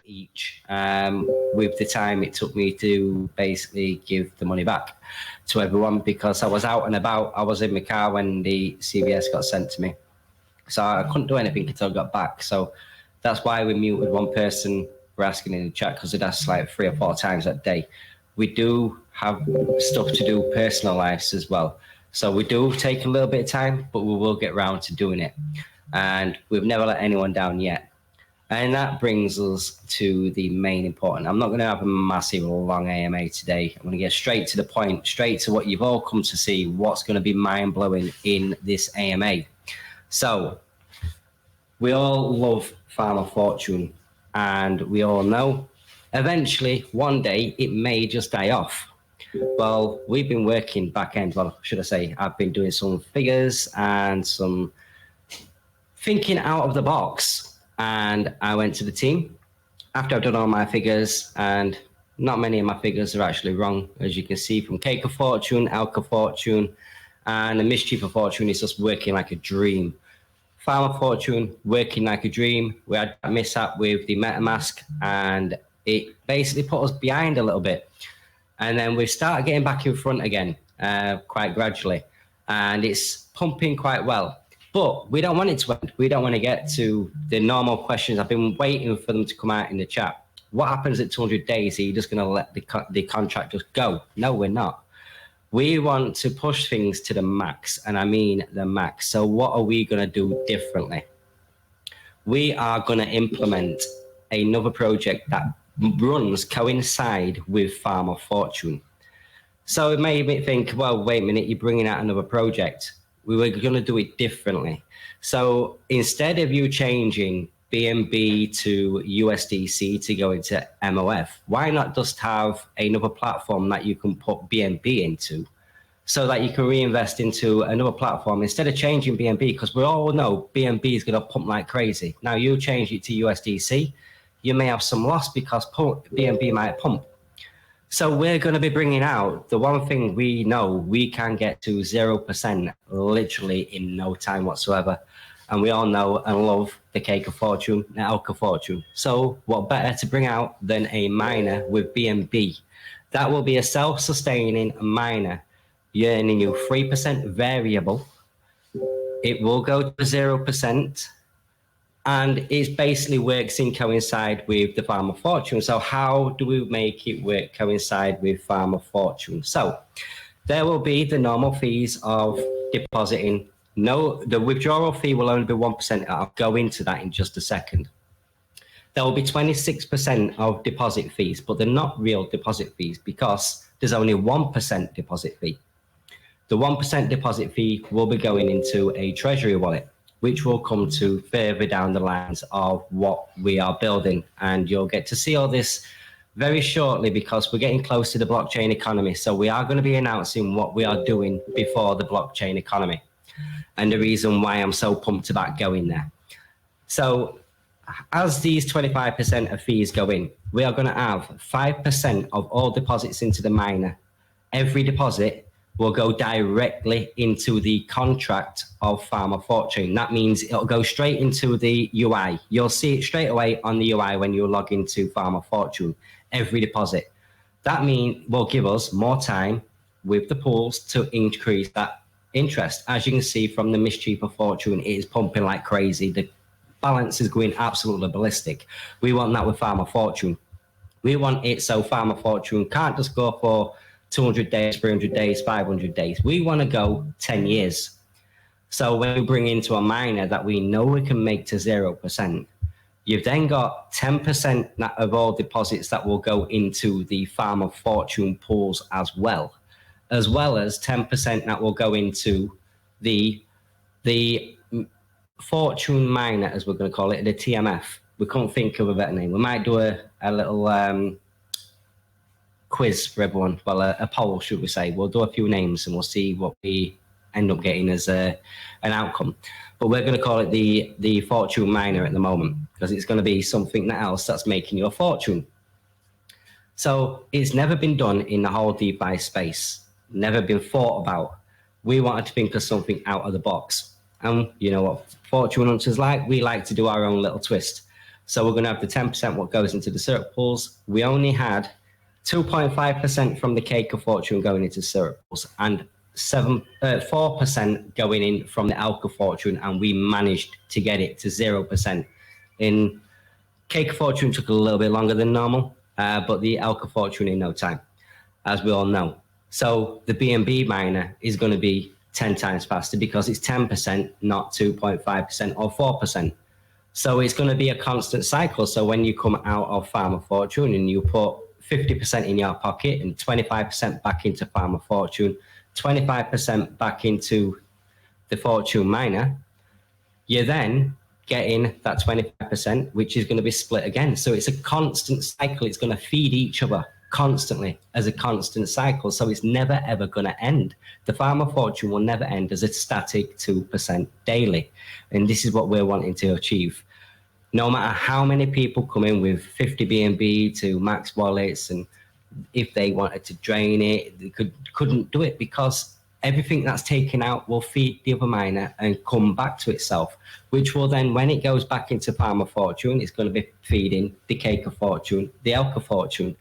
each, with the time it took me to basically give the money back to everyone, because I was out and about. I was in my car when the CVS got sent to me, so I couldn't do anything until I got back. So that's why we muted one person for asking in the chat, because it asks like 3 or 4 times that day. We do have stuff to do, personal lives as well. So we do take a little bit of time, but we will get round to doing it. And we've never let anyone down yet. And that brings us to the main important. I'm not going to have a massive long AMA today. I'm going to get straight to the point, straight to what you've all come to see, what's going to be mind-blowing in this AMA. So we all love Farm of Fortune, and we all know eventually one day it may just die off. Well, we've been working back end. Well, should I say, I've been doing some figures and some thinking out of the box. And I went to the team after I've done all my figures, and not many of my figures are actually wrong, as you can see from Cake of Fortune, Elk of Fortune, and the Mischief of Fortune is just working like a dream. Farm of Fortune working like a dream. We had a mishap with the MetaMask, and it basically put us behind a little bit. And then we started getting back in front again, quite gradually, and it's pumping quite well. But we don't want it to end. We don't want to get to the normal questions. I've been waiting for them to come out in the chat. What happens at 200 days? Are you just going to let the contract just go? No, we're not. We want to push things to the max, and I mean the max. So what are we going to do differently? We are going to implement another project that runs coincide with Farm of Fortune. So it made me think, well, wait a minute, you're bringing out another project. We were going to do it differently. So instead of you changing BNB to USDC to go into MOF, why not just have another platform that you can put BNB into, so that you can reinvest into another platform instead of changing BNB? Because we all know BNB is going to pump like crazy. Now you change it to USDC, you may have some loss because BNB might pump. So we're going to be bringing out the one thing we know we can get to 0% literally in no time whatsoever. And we all know and love the Cake of Fortune, the Elk of Fortune. So what better to bring out than a miner with BNB? That will be a self-sustaining miner, earning you 3% variable. It will go to 0%. And it basically works in coincide with the Farm of Fortune. So how do we make it work coincide with Farm of Fortune? So there will be the normal fees of depositing. No, the withdrawal fee will only be 1%. I'll go into that in just a second. There will be 26% of deposit fees, but they're not real deposit fees because there's only 1% deposit fee. The 1% deposit fee will be going into a treasury wallet, which will come to further down the lines of what we are building. And you'll get to see all this very shortly because we're getting close to the blockchain economy. So we are going to be announcing what we are doing before the blockchain economy and the reason why I'm so pumped about going there. So as these 25% of fees go in, we are going to have 5% of all deposits into the miner. Every deposit will go directly into the contract of Farm of Fortune. That means it'll go straight into the UI. You'll see it straight away on the UI when you log into Farm of Fortune, every deposit. That means will give us more time with the pools to increase that interest. As you can see from the Mischief of Fortune, it is pumping like crazy. The balance is going absolutely ballistic. We want that with Farm of Fortune. We want it so Farm of Fortune can't just go for 200 days, 300 days, 500 days. We want to go 10 years. So when we bring into a miner that we know we can make to 0%, you've then got 10% of all deposits that will go into the Farm of Fortune pools as well as 10% that will go into the Fortune miner, as we're going to call it, the TMF. We couldn't think of a better name. We might do a little quiz for everyone. Well, a poll, should we say. We'll do a few names and we'll see what we end up getting as an outcome. But we're going to call it the Fortune miner at the moment because it's going to be something else that's making you a fortune. So it's never been done in the whole DeFi space, never been thought about. We wanted to think of something out of the box. And you know what Fortune hunters like? We like to do our own little twist. So we're going to have the 10% what goes into the syrup pools. We only had 2.5% from the cake of fortune going into syrup pools and 4% going in from the alka fortune, and we managed to get it to 0%. In cake of fortune took a little bit longer than normal, but the alka fortune in no time, as we all know. So the BNB miner is going to be 10 times faster because it's 10%, not 2.5% or 4%. So it's going to be a constant cycle. So when you come out of Farm of Fortune and you put 50% in your pocket and 25% back into Farm of Fortune, 25% back into the fortune miner, you're then getting that 25%, which is going to be split again. So it's a constant cycle. It's going to feed each other constantly as a constant cycle. So it's never, ever going to end. The Farm of Fortune will never end as a static 2% daily. And this is what we're wanting to achieve. No matter how many people come in with 50 BNB to max wallets, and if they wanted to drain it, they couldn't do it because everything that's taken out will feed the other miner and come back to itself, which will then, when it goes back into Farm of Fortune, it's going to be feeding the cake of fortune, the alka fortune.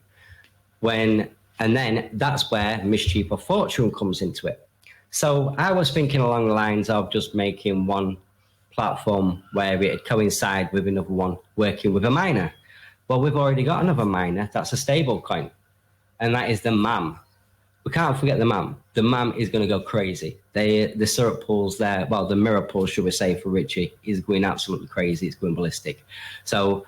And then that's where Mischief of Fortune comes into it. So I was thinking along the lines of just making one platform where it coincide with another one working with a miner. Well, we've already got another miner that's a stable coin, and that is the MAM. We can't forget the MAM. The MAM is going to go crazy. The syrup pools there, well, the mirror pool, should we say, for Richie, is going absolutely crazy. It's going ballistic. So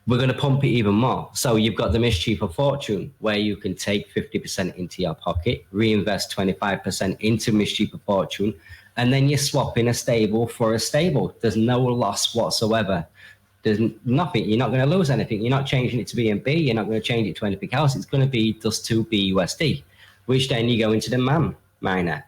we're going to pump it even more. So you've got the Mischief of Fortune, where you can take 50% into your pocket, reinvest 25% into Mischief of Fortune, and then you're swapping a stable for a stable. There's no loss whatsoever. There's nothing. You're not going to lose anything. You're not changing it to BNB. You're not going to change it to anything else. It's going to be just to BUSD, which then you go into the MAM miner,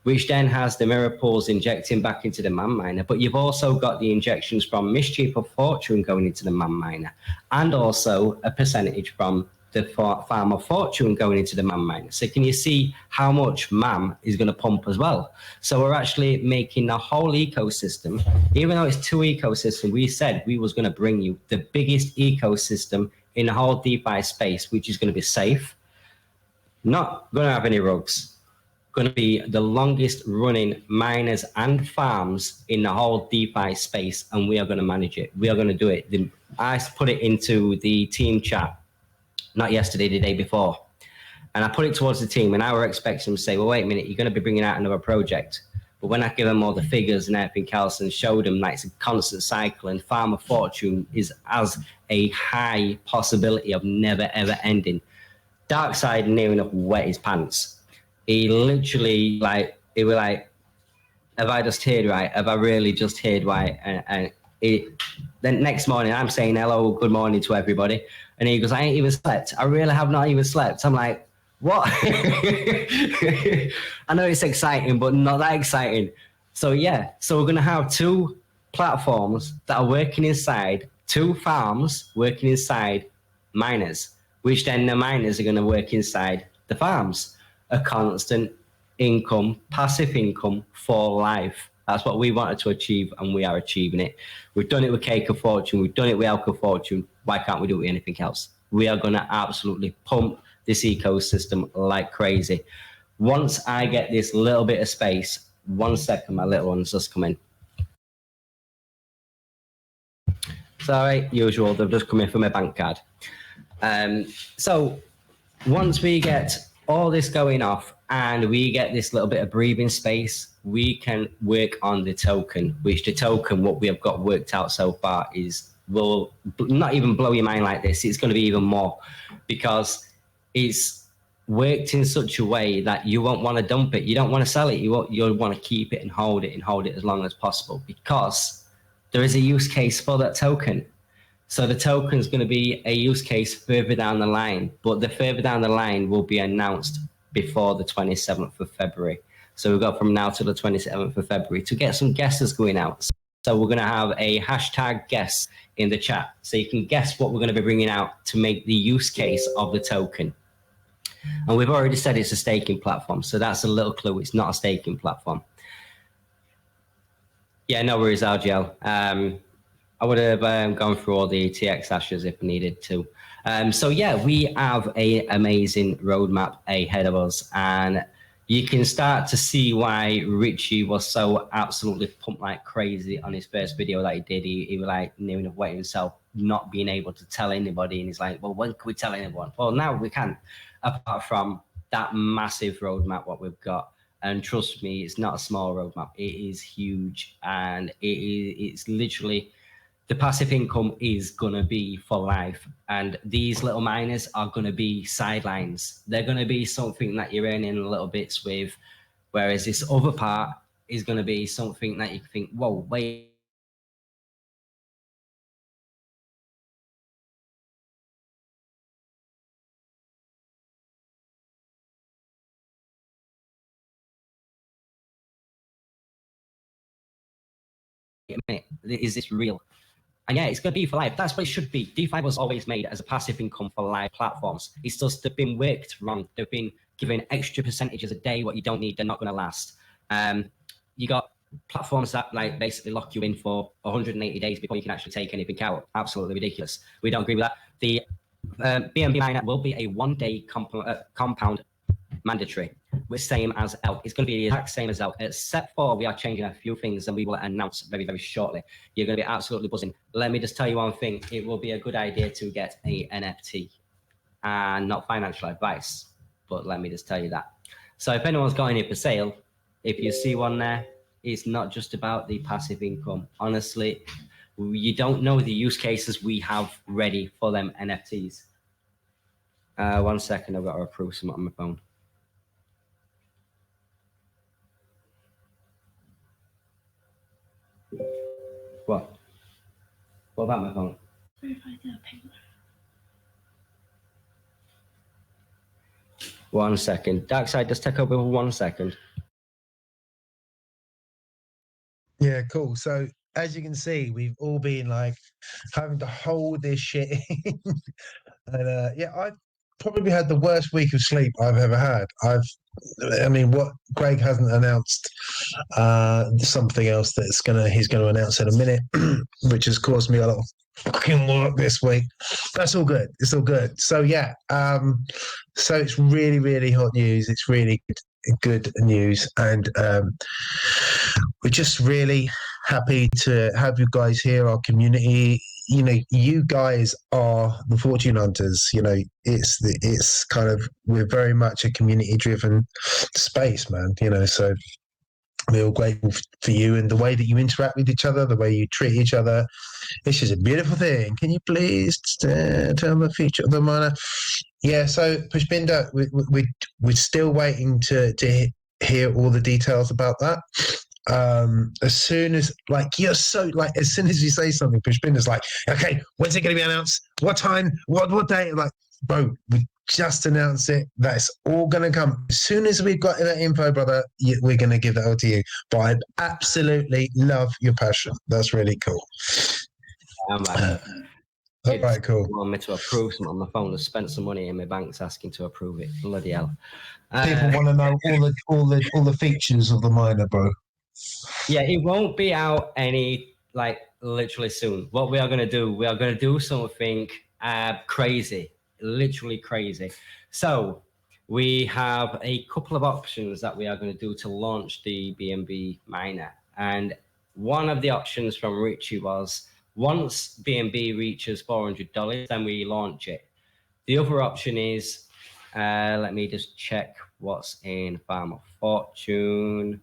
which then has the mirror pools injecting back into the MAM miner. But you've also got the injections from Mischief of Fortune going into the MAM miner, and also a percentage from the Farm of Fortune going into the MAM miner. So can you see how much MAM is going to pump as well? So we're actually making the whole ecosystem, even though it's two ecosystems, we said we was going to bring you the biggest ecosystem in the whole DeFi space, which is going to be safe, not going to have any rugs, going to be the longest running miners and farms in the whole DeFi space, and we are going to manage it. We are going to do it. I put it into the team chat, not yesterday, the day before, and I put it towards the team, and I were expecting them to say, well, wait a minute, you're going to be bringing out another project. But when I give them all the figures and everything else and showed them like it's a constant cycle, and Farm of Fortune has a high possibility of never, ever ending. Dark Side near enough wet his pants. He literally, he was like, have I just heard right? Have I really just heard right? And then next morning, I'm saying hello, good morning to everybody. And he goes, I ain't even slept. I really have not even slept. I'm like, what? I know it's exciting, but not that exciting. So yeah, so we're going to have two platforms that are working inside, two farms working inside miners, which then the miners are going to work inside the farms. A constant income, passive income for life. That's what we wanted to achieve, and we are achieving it. We've done it with Cake of Fortune. We've done it with Alka Fortune. Why can't we do it with anything else? We are going to absolutely pump this ecosystem like crazy. Once I get this little bit of space, 1 second, my little one's just come in. Sorry, usual, they've just come in for my bank card. So once we get all this going off and we get this little bit of breathing space, we can work on the token, which the token, what we have got worked out so far is, will not even blow your mind like this. It's going to be even more, because it's worked in such a way that you won't want to dump it. You don't want to sell it. You'll want to keep it and hold it as long as possible, because there is a use case for that token. So the token is going to be a use case further down the line, but the further down the line will be announced before the 27th of February. So we've got from now to the 27th of February to get some guesses going out. So we're going to have a hashtag guess in the chat. So you can guess what we're going to be bringing out to make the use case of the token. And we've already said it's a staking platform. So that's a little clue. It's not a staking platform. Yeah, no worries, RGL. I would have gone through all the TX hashes if needed to. So yeah, we have a amazing roadmap ahead of us, and you can start to see why Richie was so absolutely pumped like crazy on his first video that he did. He was like near enough wetting himself, not being able to tell anybody, and he's like, well, when can we tell anyone? Well, now we can, apart from that massive roadmap what we've got. And trust me, it's not a small roadmap. It is huge, and it's literally, the passive income is going to be for life. And these little miners are going to be sidelines. They're going to be something that you're earning little bits with, whereas this other part is going to be something that you think, whoa, wait. Is this real? And yeah, it's going to be for life. That's what it should be. DeFi was always made as a passive income for live platforms. It's just they've been worked wrong. They've been given extra percentages a day what you don't need. They're not going to last. You got platforms that like basically lock you in for 180 days before you can actually take anything out. Absolutely ridiculous. We don't agree with that. The BNB miner will be a one-day compound mandatory, which same as ELK. It's going to be the exact same as ELK, except for we are changing a few things and we will announce very, very shortly. You're going to be absolutely buzzing. Let me just tell you one thing. It will be a good idea to get a NFT, and not financial advice, but let me just tell you that. So if anyone's got any for sale, if you see one there, it's not just about the passive income. Honestly, you don't know the use cases we have ready for them NFTs. 1 second, I've got to approve something on my phone. What? What about my phone? One second. Darkside, just take over 1 second. Yeah, cool. So as you can see, we've all been like having to hold this shit in. And yeah, I've probably had the worst week of sleep I've ever had. I mean, what Greg hasn't announced, something else he's gonna announce in a minute, which has caused me a lot of fucking work this week. That's all good. It's all good. So yeah, so it's really, really hot news. It's really good news, and we're just really happy to have you guys here, our community. You know, you guys are the fortune hunters. You know, it's kind of, we're very much a community driven space, man. You know, so we're all grateful for you and the way that you interact with each other, the way you treat each other. It's just a beautiful thing. Can you please tell the feature of the miner? Yeah, so Pushpinder, we're still waiting to hear all the details about that. As soon as, like, you're so, like, as soon as you say something, Pushpinder's like, okay, when's it going to be announced? What time? What day? Like, bro, we just announced it. That's all going to come. As soon as we've got that info, brother, we're going to give that over to you. But I absolutely love your passion. That's really cool. All right, cool. Want me to approve something on my phone? I've spent some money and my bank's asking to approve it. Bloody hell. People want to know all the features of the miner, bro. Yeah, it won't be out any, like, literally soon. What we are going to do something crazy, literally crazy. So we have a couple of options that we are going to do to launch the BNB miner. And one of the options from Richie was, once BNB reaches $400, then we launch it. The other option is, let me just check what's in Farm of Fortune.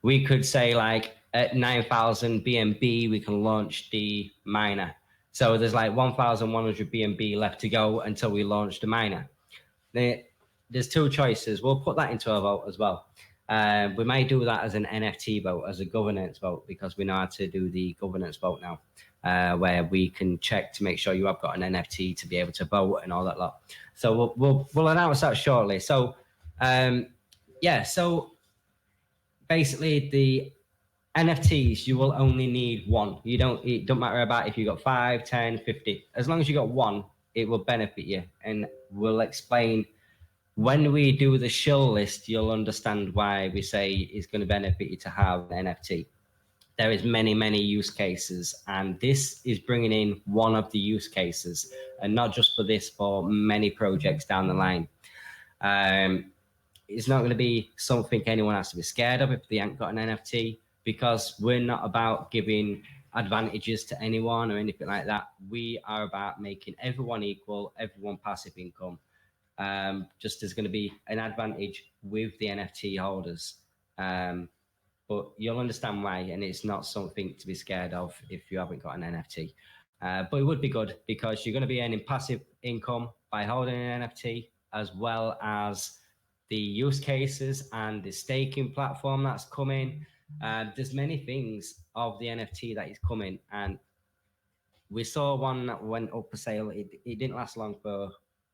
We could say, like, at 9,000 BNB, we can launch the miner. So there's like 1,100 BNB left to go until we launch the miner. There's two choices. We'll put that into a vote as well. We might do that as an NFT vote, as a governance vote, because we know how to do the governance vote now, where we can check to make sure you have got an NFT to be able to vote and all that lot. So we'll announce that shortly. So yeah, so basically the NFTs, you will only need one. It don't matter about if you got 5, 10, 50. As long as you got one, it will benefit you. And we'll explain when we do the shill list, you'll understand why we say it's going to benefit you to have an NFT. there is many use cases, and this is bringing in one of the use cases, and not just for this, for many projects down the line. It's not going to be something anyone has to be scared of if they ain't got an NFT, because we're not about giving advantages to anyone or anything like that. We are about making everyone equal, everyone passive income. Just there's going to be an advantage with the NFT holders. But you'll understand why, and it's not something to be scared of if you haven't got an NFT. But it would be good, because you're going to be earning passive income by holding an NFT, as well as the use cases and the staking platform that's coming. There's many things of the NFT that is coming, and we saw one that went up for sale. It didn't last long for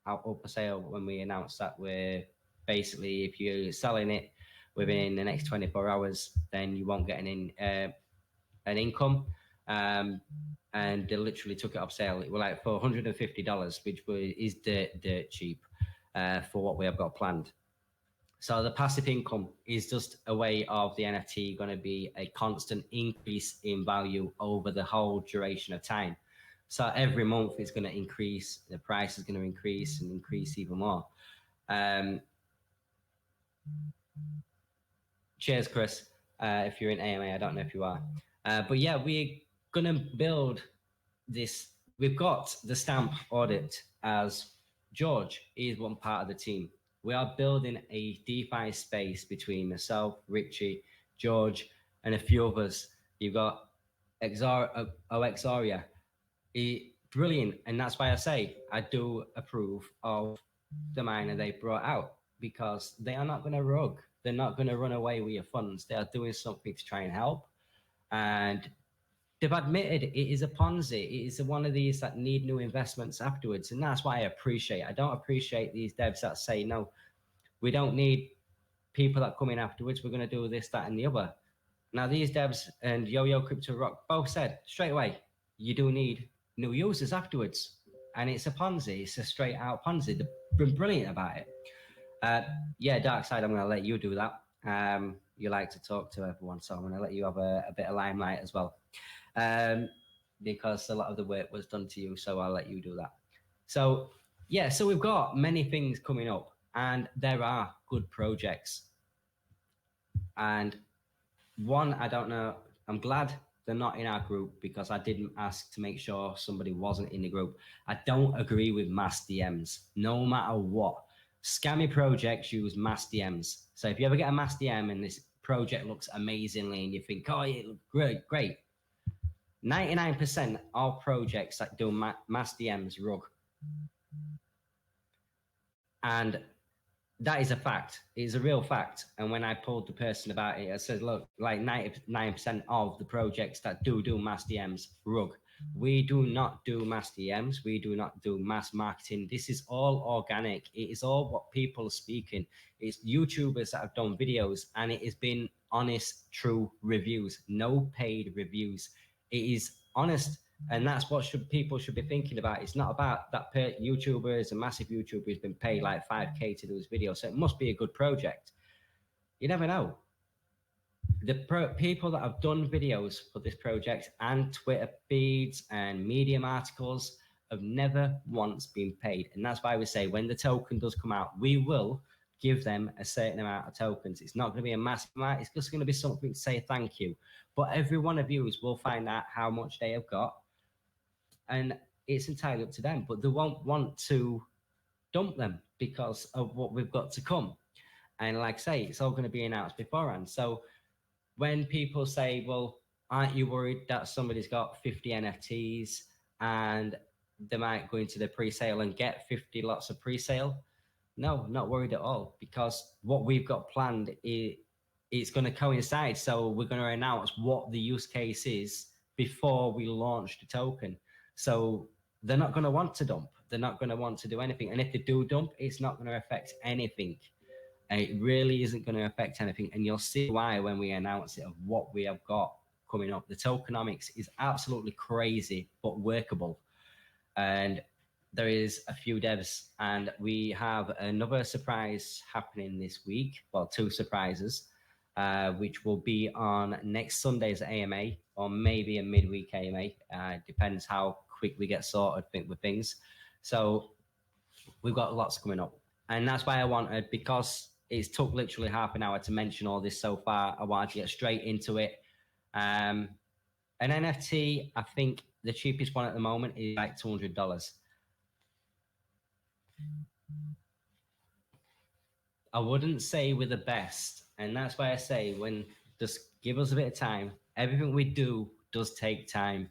up for sale when we announced that we're basically, if you're selling it within the next 24 hours, then you won't get an income. And they literally took it off sale. It was like for $150, which is dirt cheap for what we have got planned. So the passive income is just a way of the NFT going to be a constant increase in value over the whole duration of time. So every month it's going to increase, the price is going to increase and increase even more. Cheers, Chris. If you're in AMA, I don't know if you are. But yeah, we're going to build this. We've got the stamp audit as George is one part of the team. We are building a DeFi space between myself, Richie, George, and a few others. You've got Oexaria. Brilliant. And that's why I say I do approve of the miner they brought out, because they are not going to rug. They're not going to run away with your funds. They are doing something to try and help. And they've admitted it is a Ponzi. It is one of these that need new investments afterwards. And that's why I appreciate. I don't appreciate these devs that say, no, we don't need people that come in afterwards. We're going to do this, that, and the other. Now, these devs and Yo-Yo Crypto Rock both said straight away, you do need new users afterwards. And it's a Ponzi. It's a straight out Ponzi. They've been brilliant about it. Yeah, Darkside, I'm going to let you do that. You like to talk to everyone, so I'm going to let you have a bit of limelight as well. Because a lot of the work was done to you, so I'll let you do that. So yeah, so we've got many things coming up, and there are good projects. And one, I don't know, I'm glad they're not in our group, because I didn't ask to make sure somebody wasn't in the group. I don't agree with mass DMs, no matter what. Scammy projects use mass DMs. So if you ever get a mass DM and this project looks amazingly and you think, oh, it looks great. 99% of projects that do mass DMs rug. And that is a fact. It is a real fact. And when I told the person about it, I said, look, like 99% of the projects that do mass DMs rug. We do not do mass DMs. We do not do mass marketing. This is all organic. It is all what people are speaking. It's YouTubers that have done videos, and it has been honest, true reviews, no paid reviews. It is honest. And that's what people should be thinking about. It's not about that YouTuber is a massive YouTuber who's been paid like 5K to do his video, so it must be a good project. You never know. The people that have done videos for this project and Twitter feeds and Medium articles have never once been paid. And that's why we say when the token does come out, we will give them a certain amount of tokens. It's not going to be a massive amount. It's just going to be something to say thank you. But every one of you will find out how much they have got. And it's entirely up to them. But they won't want to dump them because of what we've got to come. And like I say, it's all going to be announced beforehand. So when people say, well, aren't you worried that somebody's got 50 NFTs and they might go into the pre-sale and get 50 lots of pre-sale? No, not worried at all, because what we've got planned is going to coincide. So we're going to announce what the use case is before we launch the token. So they're not going to want to dump. They're not going to want to do anything. And if they do dump, it's not going to affect anything. It really isn't going to affect anything. And you'll see why when we announce it of what we have got coming up. The tokenomics is absolutely crazy, but workable. And there is a few devs, and we have another surprise happening this week. Well, two surprises. which will be on next Sunday's AMA, or maybe a midweek AMA. Depends how quick we get sorted with things. So we've got lots coming up. And that's why I wanted, because it's took literally half an hour to mention all this so far, I wanted to get straight into it. An NFT, I think the cheapest one at the moment is like $200. I wouldn't say we're the best. And that's why I say, when just give us a bit of time. Everything we do does take time.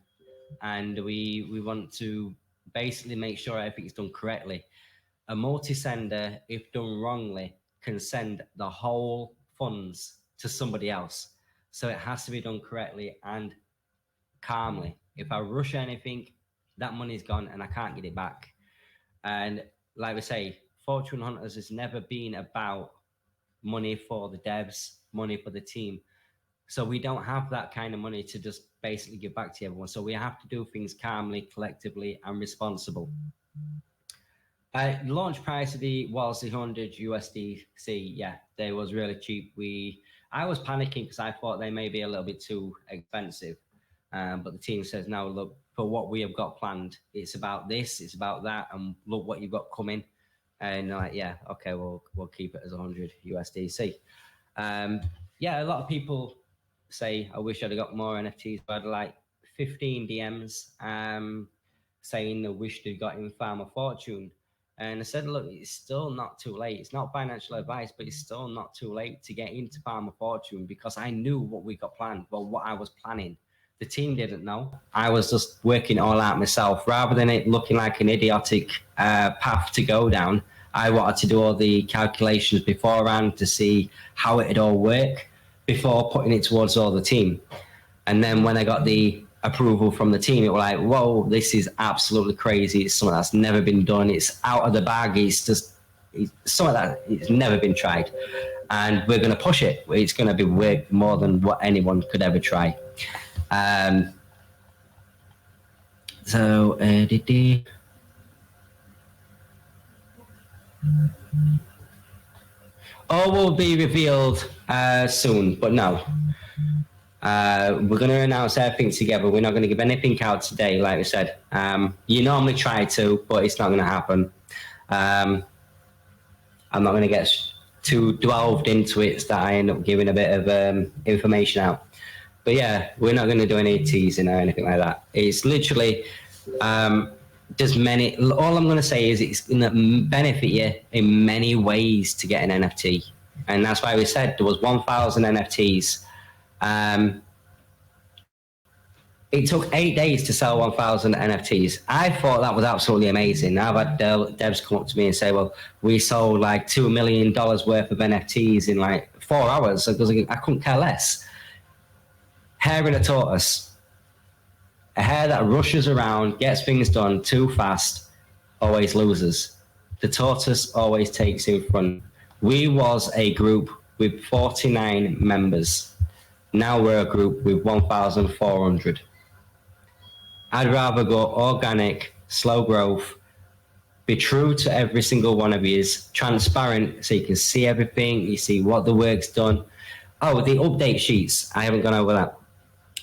And we want to basically make sure everything's done correctly. A multi-sender, if done wrongly, can send the whole funds to somebody else. So it has to be done correctly and calmly. If I rush anything, that money's gone and I can't get it back. And like we say, Fortune Hunters has never been about money for the devs, money for the team. So we don't have that kind of money to just basically give back to everyone. So we have to do things calmly, collectively, and responsible. Launch price of was the 100 USDC. Yeah, they was really cheap. I was panicking because I thought they may be a little bit too expensive. But the team says, no, look, for what we have got planned, it's about this, it's about that, and look what you've got coming. And like, yeah, okay, we'll keep it as 100 USDC. Yeah, a lot of people say, I wish I'd have got more NFTs, but I had like 15 DMs saying they wished they'd got in Farm of Fortune. And I said, look, it's still not too late. It's not financial advice, but it's still not too late to get into Farm of Fortune, because I knew what we got planned, well, what I was planning. The team didn't know. I was just working all out myself. Rather than it looking like an idiotic path to go down, I wanted to do all the calculations beforehand to see how it'd all work before putting it towards all the team. And then when I got the approval from the team, it was like, whoa, this is absolutely crazy. It's something that's never been done. It's out of the bag. It's something that it's never been tried. And we're going to push it. It's going to be way more than what anyone could ever try. So, all will be revealed soon, but no. We're going to announce everything together. We're not going to give anything out today, like I said. You normally try to, but it's not going to happen. I'm not going to get too delved into it so that I end up giving a bit of information out. But yeah, we're not going to do any teasing or anything like that. It's literally, there's many, all I'm going to say is it's going to benefit you in many ways to get an NFT. And that's why we said there was 1,000 NFTs. It took 8 days to sell 1,000 NFTs. I thought that was absolutely amazing. I've had devs come up to me and say, well, we sold like $2 million worth of NFTs in like 4 hours. So I couldn't care less. Hair in a tortoise. A hare that rushes around, gets things done too fast, always loses. The tortoise always takes in front. We was a group with 49 members. Now we're a group with 1,400. I'd rather go organic, slow growth, be true to every single one of you, transparent so you can see everything, you see what the work's done. Oh, the update sheets, I haven't gone over that.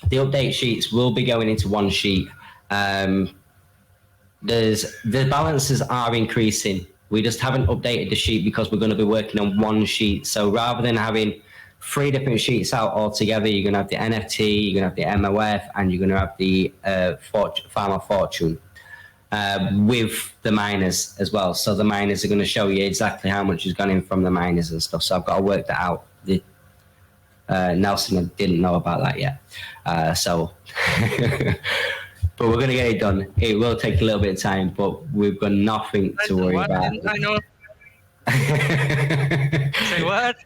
The update sheets will be going into one sheet. The balances are increasing. We just haven't updated the sheet because we're going to be working on one sheet. So rather than having 3 different sheets out altogether, you're going to have the NFT, you're going to have the MOF, and you're going to have the Farm of Fortune with the miners as well. So the miners are going to show you exactly how much has gone in from the miners and stuff. So I've got to work that out. Nelson didn't know about that yet. But we're going to get it done. It will take a little bit of time, but we've got nothing to worry about. I know. Say what?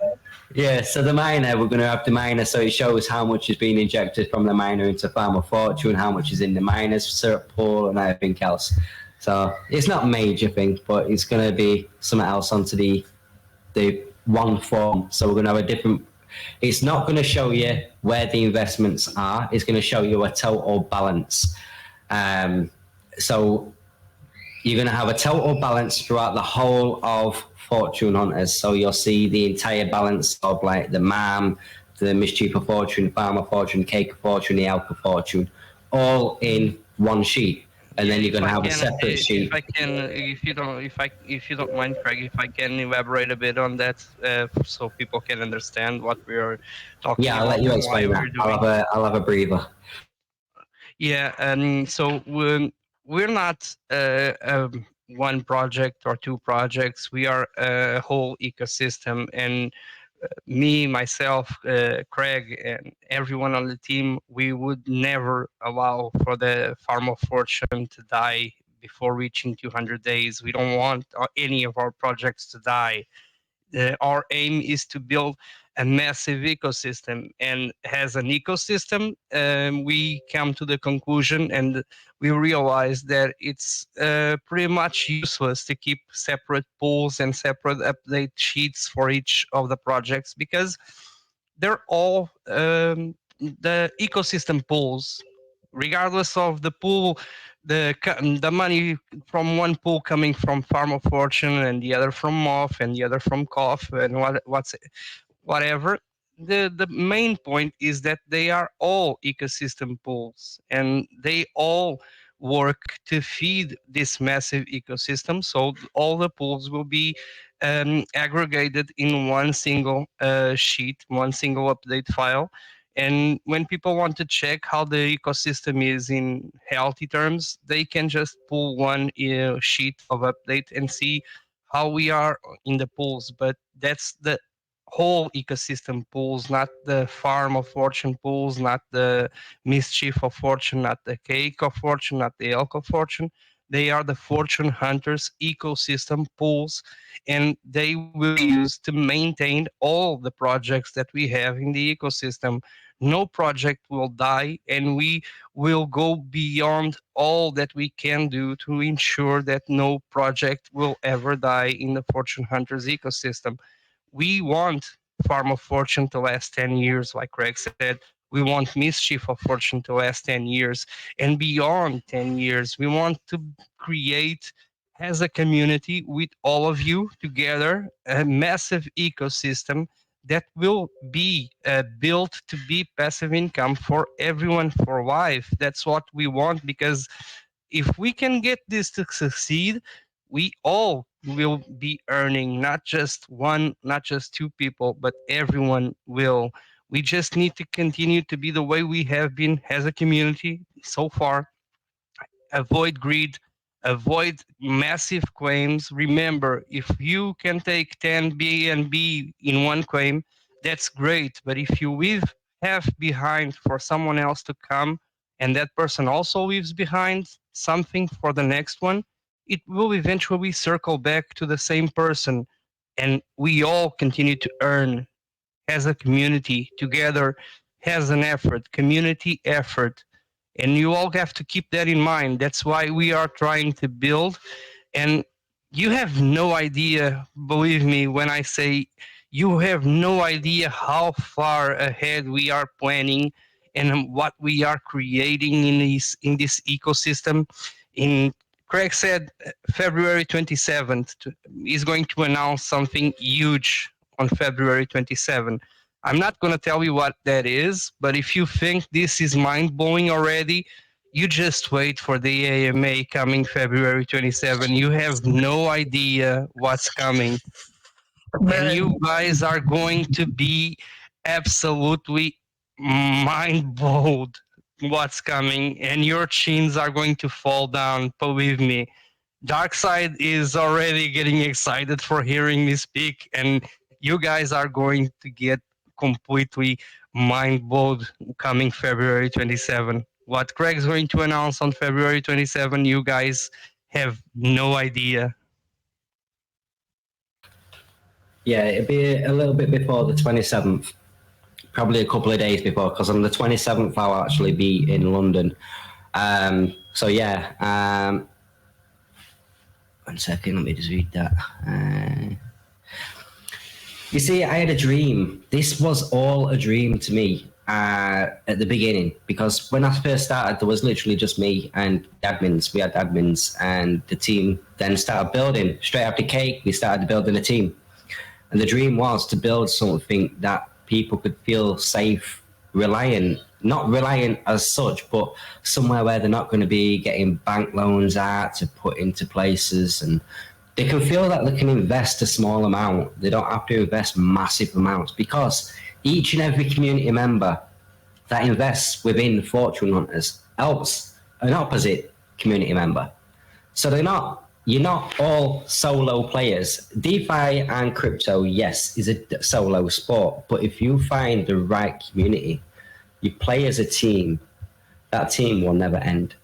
Yeah, so the miner, we're going to have the miner, so it shows how much is being injected from the miner into Farm of Fortune, how much is in the miner's syrup pool and everything else. So it's not a major thing, but it's going to be something else onto the one form. So we're going to have a different... It's not going to show you where the investments are. It's going to show you a total balance. So you're going to have a total balance throughout the whole of Fortune Hunters. So you'll see the entire balance of like the MAM, the Mischief of Fortune, Farm of Fortune, Cake of Fortune, the Elk of Fortune, all in one sheet. And then you're going to have a separate sheet. If you don't mind, Craig, if I can elaborate a bit on that, so people can understand what we are talking about. Yeah, I'll let you explain that. I'll have a breather. Yeah, and so we're not one project or two projects. We are a whole ecosystem, and me, myself, Craig, and everyone on the team, we would never allow for the Farm of Fortune to die before reaching 200 days. We don't want any of our projects to die. Our aim is to build a massive ecosystem, and as an ecosystem, we come to the conclusion and we realize that it's pretty much useless to keep separate pools and separate update sheets for each of the projects, because they're all the ecosystem pools, regardless of the pool, the money from one pool coming from Farm of Fortune and the other from Moth and the other from Cough and whatever. The main point is that they are all ecosystem pools, and they all work to feed this massive ecosystem. So all the pools will be aggregated in one single sheet, one single update file. And when people want to check how the ecosystem is in healthy terms, they can just pull one sheet of update and see how we are in the pools. But that's the whole ecosystem pools, not the Farm of Fortune pools, not the Mischief of Fortune, not the Cake of Fortune, not the Elk of Fortune. They are the Fortune Hunters ecosystem pools, and they will be used to maintain all the projects that we have in the ecosystem. No project will die, and we will go beyond all that we can do to ensure that no project will ever die in the Fortune Hunters ecosystem. We want Farm of Fortune to last 10 years, like Craig said. We want Mischief of Fortune to last 10 years and beyond 10 years. We want to create, as a community, with all of you together, a massive ecosystem that will be built to be passive income for everyone for life. That's what we want, because if we can get this to succeed, we all will be earning, not just one, not just two people, but everyone will. We just need to continue to be the way we have been as a community so far. Avoid greed, avoid massive claims. Remember, if you can take 10 BNB in one claim, that's great. But if you leave half behind for someone else to come, and that person also leaves behind something for the next one, it will eventually circle back to the same person. And we all continue to earn as a community together, has an effort, community effort. And you all have to keep that in mind. That's why we are trying to build. And you have no idea, believe me, when I say you have no idea how far ahead we are planning and what we are creating in this ecosystem. In Craig said February 27th is going to announce something huge on February 27th. I'm not going to tell you what that is, but if you think this is mind-blowing already, you just wait for the AMA coming February 27. You have no idea what's coming. And you guys are going to be absolutely mind-blown what's coming, and your chins are going to fall down, believe me. Darkside is already getting excited for hearing me speak, and you guys are going to get completely mind-blown coming February 27. What Craig's going to announce on February 27, you guys have no idea. Yeah, it'd be a little bit before the 27th, probably a couple of days before, because on the 27th I'll actually be in London. So yeah, 1 second, let me just read that. You see, I had a dream. This was all a dream to me at the beginning, because when I first started, there was literally just me and admins. We had admins, and the team then started building. Straight after Cake, we started building a team. And the dream was to build something that people could feel safe, not reliant as such, but somewhere where they're not going to be getting bank loans out to put into places, and they can feel that they can invest a small amount. They don't have to invest massive amounts, because each and every community member that invests within Fortune Hunters helps an opposite community member. So you're not all solo players. DeFi and crypto, yes, is a solo sport, but if you find the right community, you play as a team, that team will never end.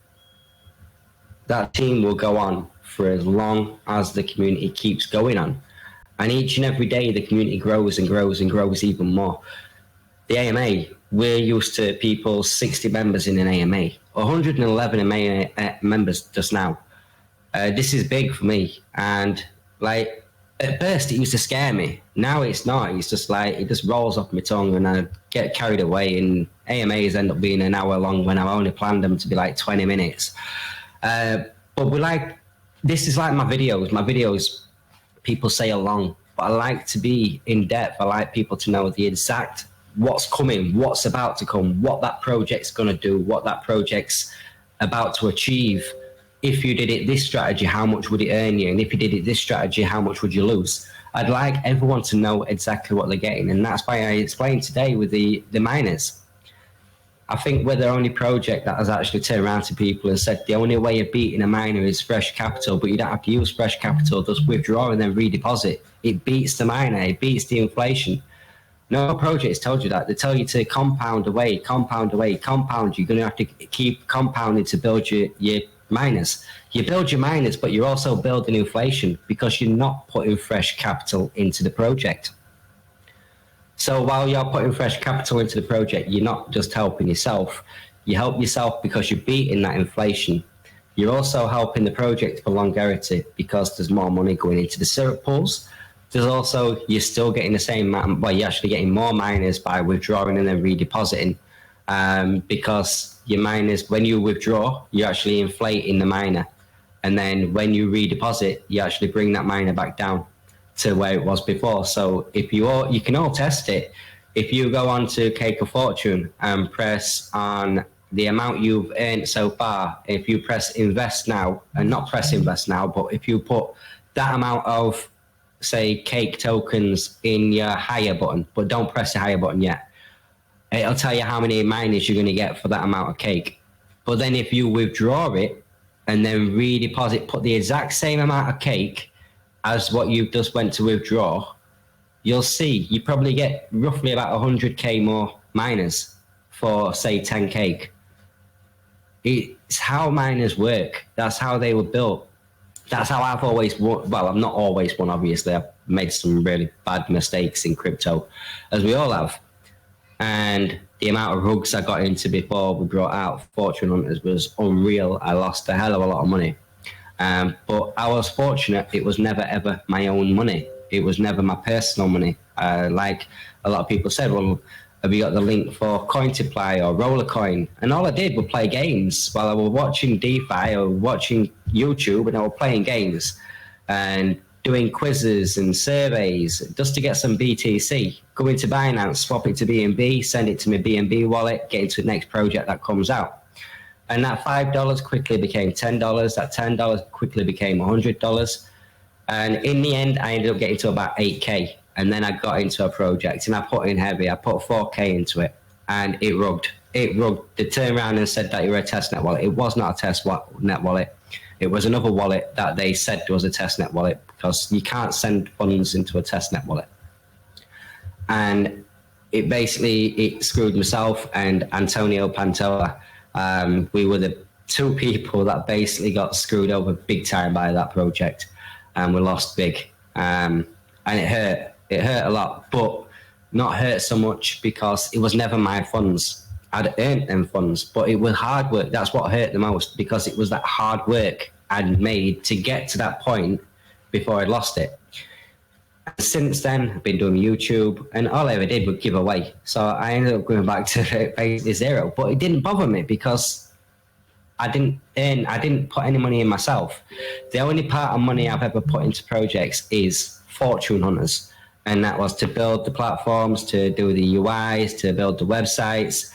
That team will go on for as long as the community keeps going on. And each and every day, the community grows and grows and grows even more. The AMA, we're used to people, 60 members in an AMA, 111 members just now. This is big for me. And like, at first it used to scare me. Now it's not. It's just like, it just rolls off my tongue and I get carried away, and AMAs end up being an hour long when I only planned them to be like 20 minutes. But this is like my videos, people say along, but I like to be in depth. I like people to know the exact what's coming, what's about to come, what that project's going to do, what that project's about to achieve. If you did it this strategy, how much would it earn you? And if you did it this strategy, how much would you lose? I'd like everyone to know exactly what they're getting. And that's why I explained today with the miners. I think we're the only project that has actually turned around to people and said the only way of beating a miner is fresh capital, but you don't have to use fresh capital, just withdraw and then redeposit. It beats the miner, it beats the inflation. No project's told you that. They tell you to compound away, compound away, compound. You're going to have to keep compounding to build your miners. You build your miners, but you're also building inflation because you're not putting fresh capital into the project. So while you're putting fresh capital into the project, you're not just helping yourself. You help yourself because you're beating that inflation. You're also helping the project for longevity because there's more money going into the syrup pools. There's also, you're still getting the same amount, well, you're actually getting more miners by withdrawing and then redepositing. Because your miners, when you withdraw, you're actually inflating the miner. And then when you redeposit, you actually bring that miner back down to where it was before. So if you can all test it. If you go on to Cake of Fortune and press on the amount you've earned so far, if you press invest now, and not press invest now, but if you put that amount of, say, cake tokens in your higher button, but don't press the higher button yet, it'll tell you how many miners you're going to get for that amount of cake. But then if you withdraw it and then redeposit, put the exact same amount of cake as what you've just went to withdraw, you'll see you probably get roughly about 100k more miners for, say, 10 cake. It's how miners work. That's how they were built. That's how I've always won. Well, I've not always won, obviously. I've made some really bad mistakes in crypto, as we all have. And the amount of rugs I got into before we brought out Fortune Hunters was unreal. I lost a hell of a lot of money. But I was fortunate. It was never, ever my own money. It was never my personal money. Like a lot of people said, well, have you got the link for Cointiply or Rollercoin? And all I did was play games while I was watching DeFi or watching YouTube, and I was playing games and doing quizzes and surveys just to get some BTC. Go into Binance, swap it to BNB, send it to my BNB wallet, get into the next project that comes out. And that $5 quickly became $10. That $10 quickly became $100. And in the end, I ended up getting to about 8K. And then I got into a project and I put in heavy. I put 4K into it and it rugged. It rugged. They turned around and said that you were a testnet wallet. It was not a testnet wallet. It was another wallet that they said was a testnet wallet because you can't send funds into a testnet wallet. And it basically screwed myself and Antonio Pantoja. We were the two people that basically got screwed over big time by that project, and we lost big. And it hurt. It hurt a lot, but not hurt so much because it was never my funds. I'd earned them funds, but it was hard work. That's what hurt the most, because it was that hard work I'd made to get to that point before I lost it. And since then, I've been doing YouTube, and all I ever did was give away. So I ended up going back to basically zero, but it didn't bother me because I didn't put any money in myself. The only part of money I've ever put into projects is Fortune Hunters. and that was to build the platforms, to do the UIs, to build the websites.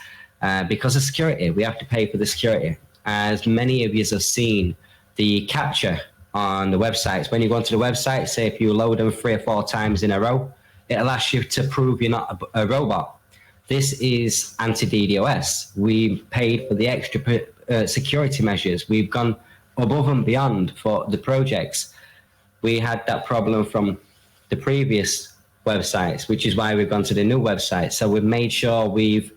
Because of security, we have to pay for the security. As many of you have seen, the capture on the websites, when you go onto the website, say if you load them 3 or 4 times in a row, it'll ask you to prove you're not a robot. This is anti-DDoS. We paid for the extra security measures. We've gone above and beyond for the projects. We had that problem from the previous websites, which is why we've gone to the new website. So we've made sure we've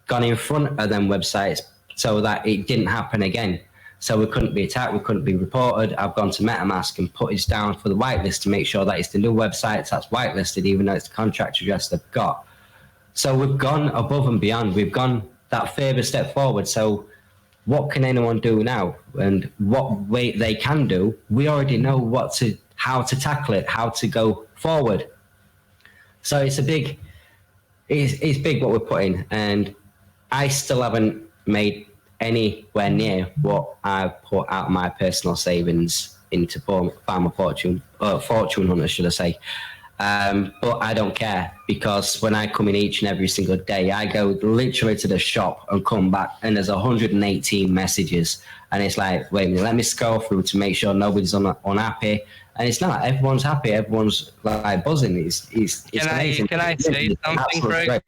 gone in front of them websites so that it didn't happen again. So we couldn't be attacked, we couldn't be reported. I've gone to MetaMask and put it down for the whitelist to make sure that it's the new websites that's whitelisted, even though it's the contract address they've got. So we've gone above and beyond. We've gone that further step forward. So what can anyone do now? And what way they can do, we already know how to tackle it, how to go forward. So it's big what we're putting. And I still haven't made anywhere near what I've put out of my personal savings into Farmer Fortune, Fortune Hunter, should I say. But I don't care, because when I come in each and every single day, I go literally to the shop and come back and there's 118 messages. And it's like, wait a minute, let me scroll through to make sure nobody's unhappy. And it's not, everyone's happy, everyone's like buzzing. It's amazing. Can I say something, Craig? Great.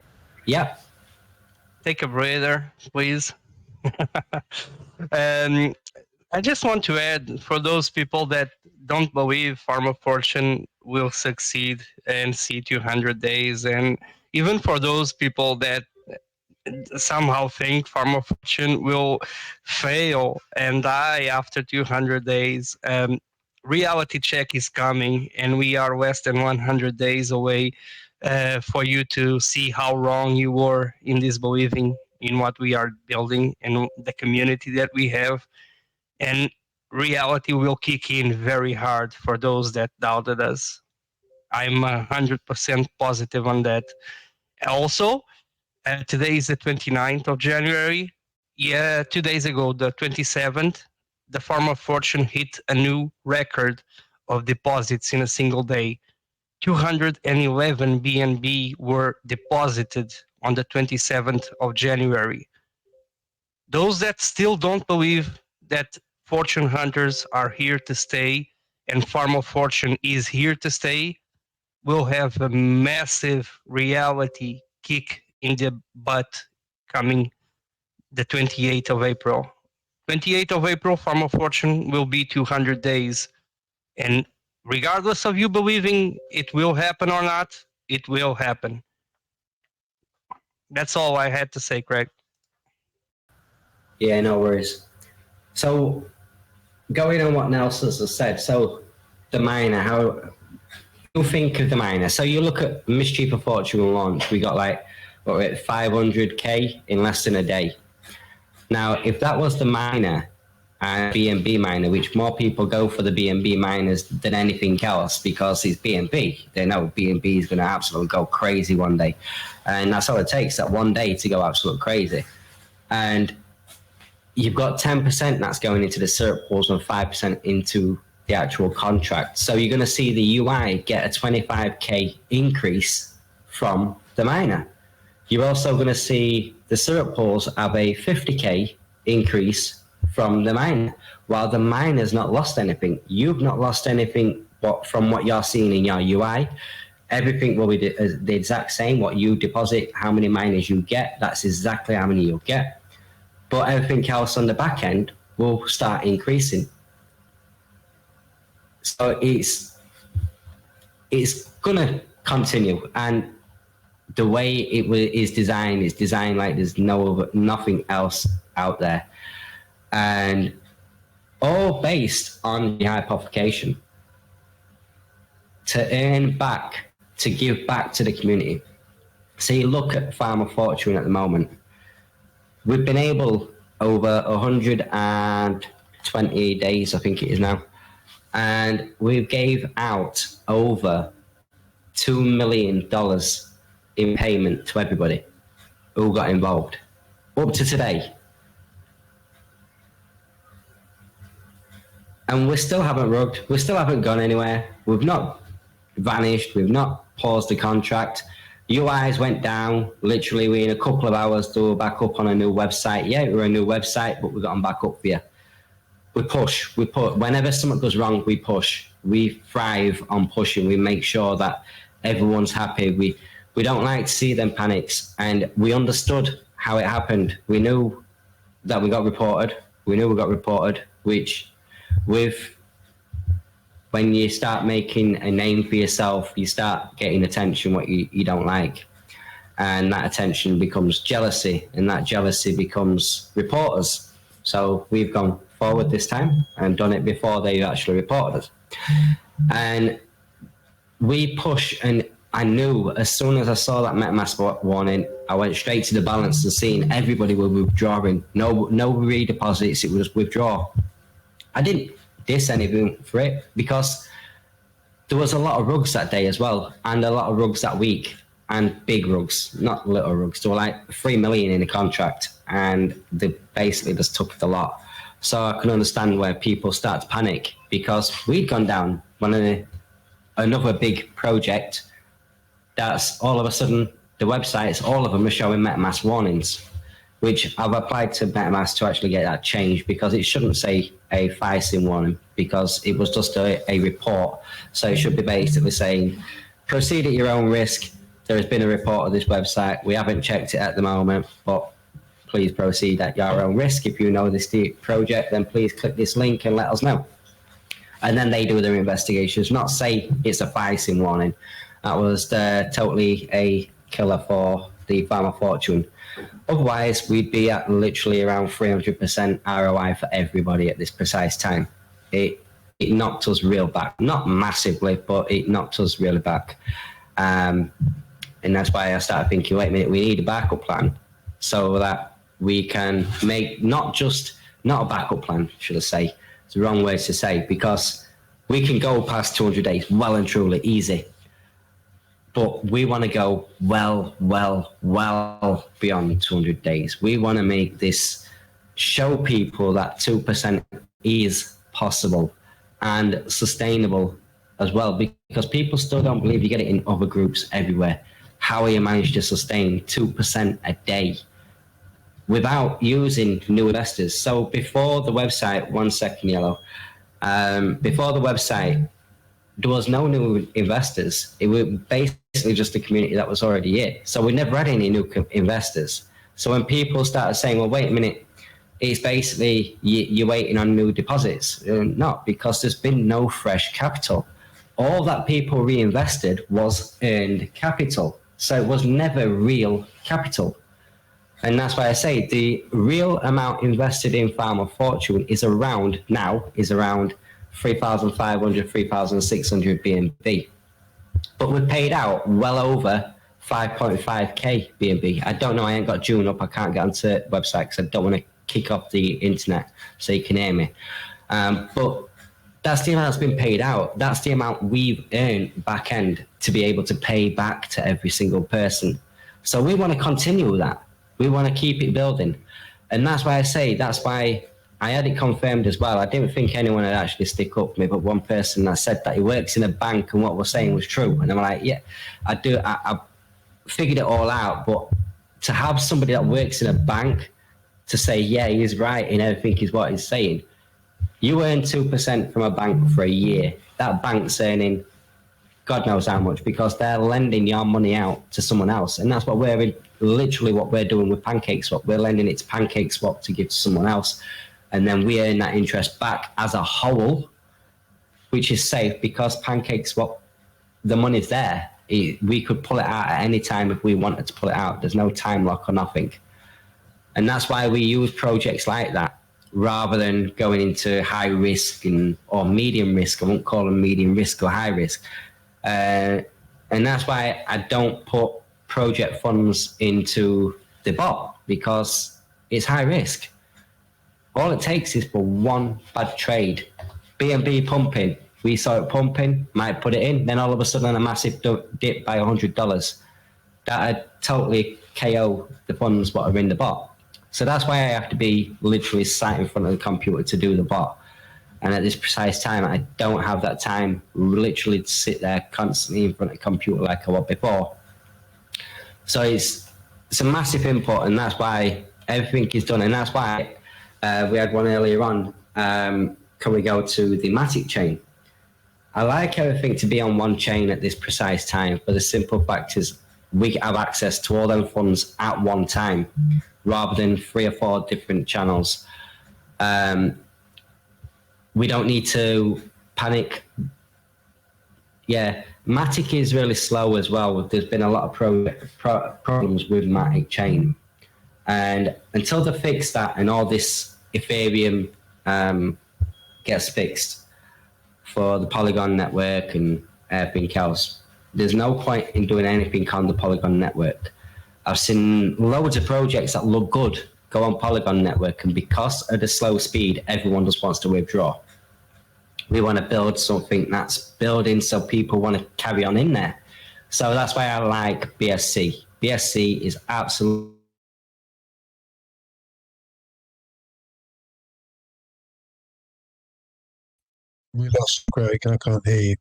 Yeah. Take a breather, please. I just want to add, for those people that don't believe Farmer Fortune will succeed and see 200 days, and even for those people that somehow think Farmer Fortune will fail and die after 200 days, reality check is coming, and we are less than 100 days away for you to see how wrong you were in this believing in what we are building and the community that we have. And reality will kick in very hard for those that doubted us. I'm 100% positive on that. Also, today is the 29th of January. Yeah, 2 days ago, the 27th, the Farmer Fortune hit a new record of deposits in a single day. 211 BNB were deposited on the 27th of January. Those that still don't believe that fortune hunters are here to stay and Farmer Fortune is here to stay will have a massive reality kick in the butt coming the 28th of April. 28th of April, Farmer Fortune will be 200 days. And regardless of you believing it will happen or not, it will happen. That's all I had to say, Craig. Yeah, no worries. So, going on what Nelson has said, so the miner, how you think of the miner? So you look at Mischief of Fortune launch, we got like, 500k in less than a day. Now, if that was the miner and BNB miner, which more people go for the BNB miners than anything else because it's BNB. They know BNB is going to absolutely go crazy one day. And that's all it takes, that one day to go absolutely crazy. And you've got 10% that's going into the syrup pools and 5% into the actual contract. So you're going to see the UI get a 25k increase from the miner. You're also going to see the syrup pools have a 50k increase from the miner, while the miner's not lost anything. You've not lost anything from what you're seeing in your UI. Everything will be the exact same. What you deposit, how many miners you get, that's exactly how many you'll get. But everything else on the back end will start increasing. So it's gonna continue, and the way it is designed like there's nothing else out there, and all based on the hypothecation to earn back, to give back to the community. So you look at Farmer Fortune at the moment. We've been able over 120 days, I think it is now, and we gave out over $2 million in payment to everybody who got involved up to today. And we still haven't rugged, we still haven't gone anywhere. We've not vanished. We've not paused the contract. UIs went down. Literally, we in a couple of hours we were back up on a new website. Yeah, we're a new website, but we got them back up for you. We push. We put. Whenever something goes wrong, we push. We thrive on pushing. We make sure that everyone's happy. We don't like to see them panics, and we understood how it happened. We knew that we got reported. Which when you start making a name for yourself, you start getting attention what you don't like. And that attention becomes jealousy, and that jealousy becomes reporters. So we've gone forward this time and done it before they actually reported us. And we push, and I knew as soon as I saw that MetaMask warning, I went straight to the balance and seeing everybody were withdrawing. No redeposits, it was withdraw. I didn't diss anything for it because there was a lot of rugs that day as well, and a lot of rugs that week, and big rugs, not little rugs. There were like 3 million in the contract, and they basically just took the lot. So I can understand where people start to panic, because we'd gone down on another big project that's all of a sudden the websites, all of them are showing MetaMask warnings, which I've applied to MetaMask to actually get that changed, because it shouldn't say a phishing warning, because it was just a report. So it should be basically saying, proceed at your own risk. There has been a report of this website. We haven't checked it at the moment, but please proceed at your own risk. If you know this project, then please click this link and let us know. And then they do their investigations, not say it's a phishing warning. That was totally a killer for the Farm of Fortune. Otherwise, we'd be at literally around 300% ROI for everybody at this precise time. It knocked us real back. Not massively, but it knocked us really back. And that's why I started thinking, wait a minute, we need a backup plan so that we can make not a backup plan, should I say. It's the wrong way to say, because we can go past 200 days well and truly easy. But we want to go well beyond 200 days. We want to make this, show people that 2% is possible and sustainable as well, because people still don't believe. You get it in other groups everywhere. How you manage to sustain 2% a day without using new investors. So before the website, 1 second, Yellow, before the website, there was no new investors. It was basically just a community that was already here. So we never had any new investors. So when people started saying, well, wait a minute, it's basically you're waiting on new deposits. Not, because there's been no fresh capital. All that people reinvested was earned capital. So it was never real capital. And that's why I say the real amount invested in Farm of Fortune is around 3,500, 3,600 BNB. But we paid out well over 5.5k BNB. I don't know, I ain't got June up. I can't get onto the website because I don't want to kick off the internet so you can hear me. But that's the amount that's been paid out. That's the amount we've earned back end to be able to pay back to every single person. So we want to continue that. We want to keep it building. And that's why I say, that's why I had it confirmed as well. I didn't think anyone would actually stick up for me, but one person that said that he works in a bank and what we're saying was true. And I'm like, yeah, I do. I figured it all out. But to have somebody that works in a bank to say, yeah, he's right in everything is what he's saying. You earn 2% from a bank for a year. That bank's earning God knows how much, because they're lending your money out to someone else. And that's what literally what we're doing with PancakeSwap. We're lending it to PancakeSwap to give to someone else. And then we earn that interest back as a whole, which is safe, because PancakeSwap, the money's there. We could pull it out at any time if we wanted to pull it out. There's no time lock or nothing. And that's why we use projects like that, rather than going into high risk or medium risk. I won't call them medium risk or high risk. And that's why I don't put project funds into the bot, because it's high risk. All it takes is for one bad trade. BNB pumping. We saw it pumping, might put it in, then all of a sudden a massive dip by $100. That'd totally KO the funds what are in the bot. So that's why I have to be literally sat in front of the computer to do the bot. And at this precise time, I don't have that time literally to sit there constantly in front of a computer like I was before. So it's a massive input, and that's why everything is done. And that's why we had one earlier on. Can we go to the Matic chain? I like everything to be on one chain at this precise time, but the simple fact is we have access to all them funds at one time rather than 3 or 4 different channels. We don't need to panic. Yeah, Matic is really slow as well. There's been a lot of problems with Matic chain. And until they fix that and all this Ethereum gets fixed for the Polygon network and everything else, there's no point in doing anything on the Polygon network. I've seen loads of projects that look good go on Polygon network, and because of the slow speed, everyone just wants to withdraw. We want to build something that's building so people want to carry on in there. So that's why I like BSC. BSC is absolutely... We lost Craig. I can't hear you.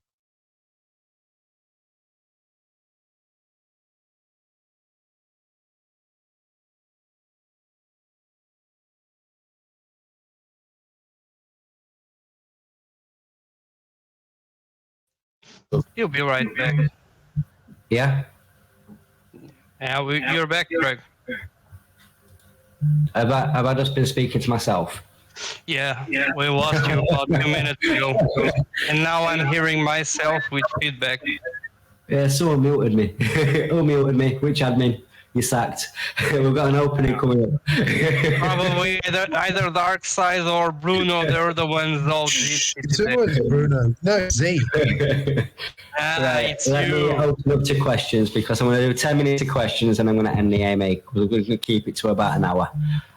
You'll be right back. Yeah? You're back, Greg. Have I just been speaking to myself? Yeah, we lost you about 2 minutes ago. And now I'm hearing myself with feedback. Yeah, someone muted me. Who muted me? Which admin? You sacked. We've got an opening coming up. Probably either Dark Side or Bruno, they're the ones all It's always Bruno. No, it's Z. Right, it's let you. me open up to questions because I'm going to do 10 minutes of questions and I'm going to end the AMA. We're going to keep it to about an hour.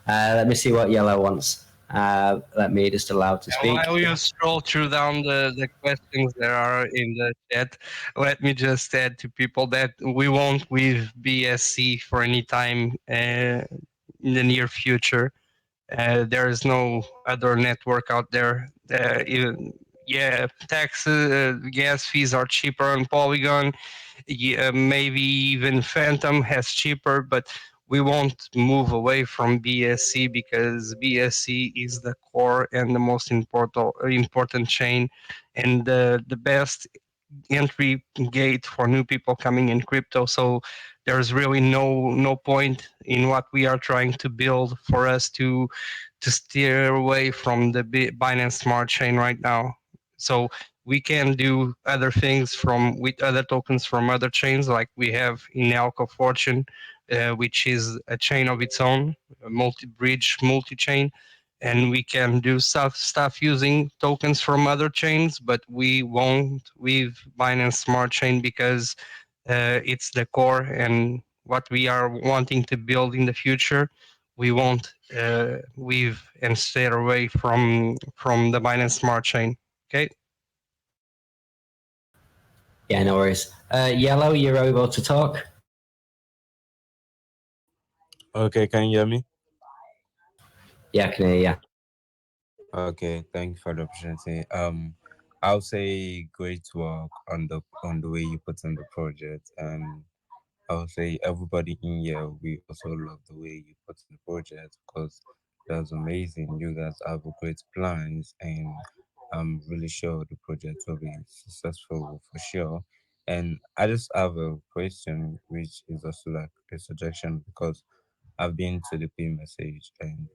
Let me see what Yellow wants. Let me just allow to speak. While you scroll through down the questions that are in the chat, let me just add to people that we won't leave BSC for any time in the near future. There is no other network out there. Taxes, gas fees are cheaper on Polygon. Maybe even Phantom has cheaper, but we won't move away from BSC because BSC is the core and the most important chain, and the best entry gate for new people coming in crypto. So there's really no point in what we are trying to build for us to steer away from the Binance Smart Chain right now. So we can do other things with other tokens from other chains, like we have in Mischief Of Fortune, which is a chain of its own, a multi-bridge, multi-chain, and we can do stuff using tokens from other chains, but we won't leave Binance Smart Chain because it's the core and what we are wanting to build in the future. We won't leave and stay away from the Binance Smart Chain. Okay. Yeah, no worries. Yellow, you're able to talk? Okay, can you hear me? Yeah, I can hear you. Okay, thank you for the opportunity. I'll say great work on the way you put in the project, and I'll say everybody in here, we also love the way you put in the project because that's amazing. You guys have a great plans, and I'm really sure the project will be successful for sure. And I just have a question, which is also like a suggestion because I've been to the P message and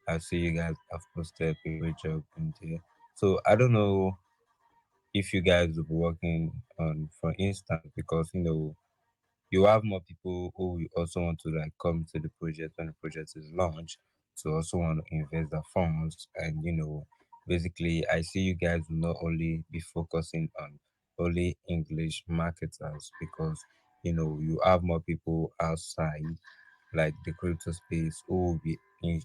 I see you guys have posted a great job in there. So I don't know if you guys will be working on, for instance, because you have more people who will also want to like come to the project when the project is launched to also want to invest their funds. And basically I see you guys will not only be focusing on only English marketers because you have more people outside like the crypto space who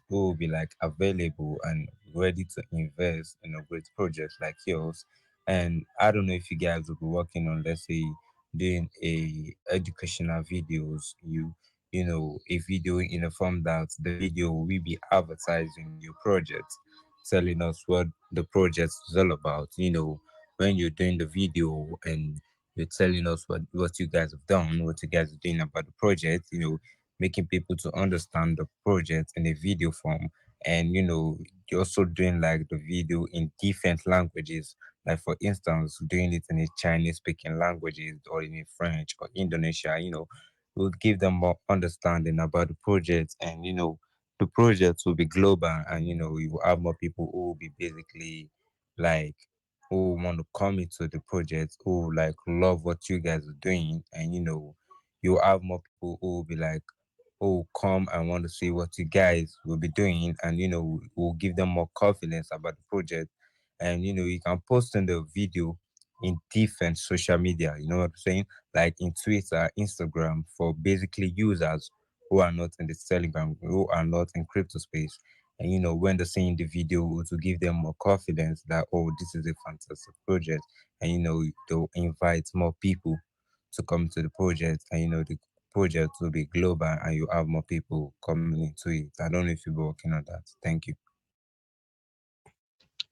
will be like available and ready to invest in a great project like yours. And I don't know if you guys will be working on, let's say, doing a educational videos, a video in a form that the video will be advertising your project. telling us what the project is all about. When you're doing the video and you're telling us what you guys have done, what you guys are doing about the project, making people to understand the project in a video form. And, you're also doing like the video in different languages. Like, for instance, doing it in a Chinese speaking languages or in a French or Indonesia, will give them more understanding about the project. And, the project will be global, and, you will have more people who will be basically like, who want to come into the project, who like love what you guys are doing. And, you have more people who will be like, who come and want to see what you guys will be doing, and will give them more confidence about the project. And you can post in the video in different social media, you know what I'm saying, like in Twitter, Instagram, for basically users who are not in the Telegram, who are not in crypto space. And when they're seeing the video, to give them more confidence that, oh, this is a fantastic project. And they'll invite more people to come to the project. And the project will be global, and you have more people coming into it. I don't know if you're working on that. Thank you.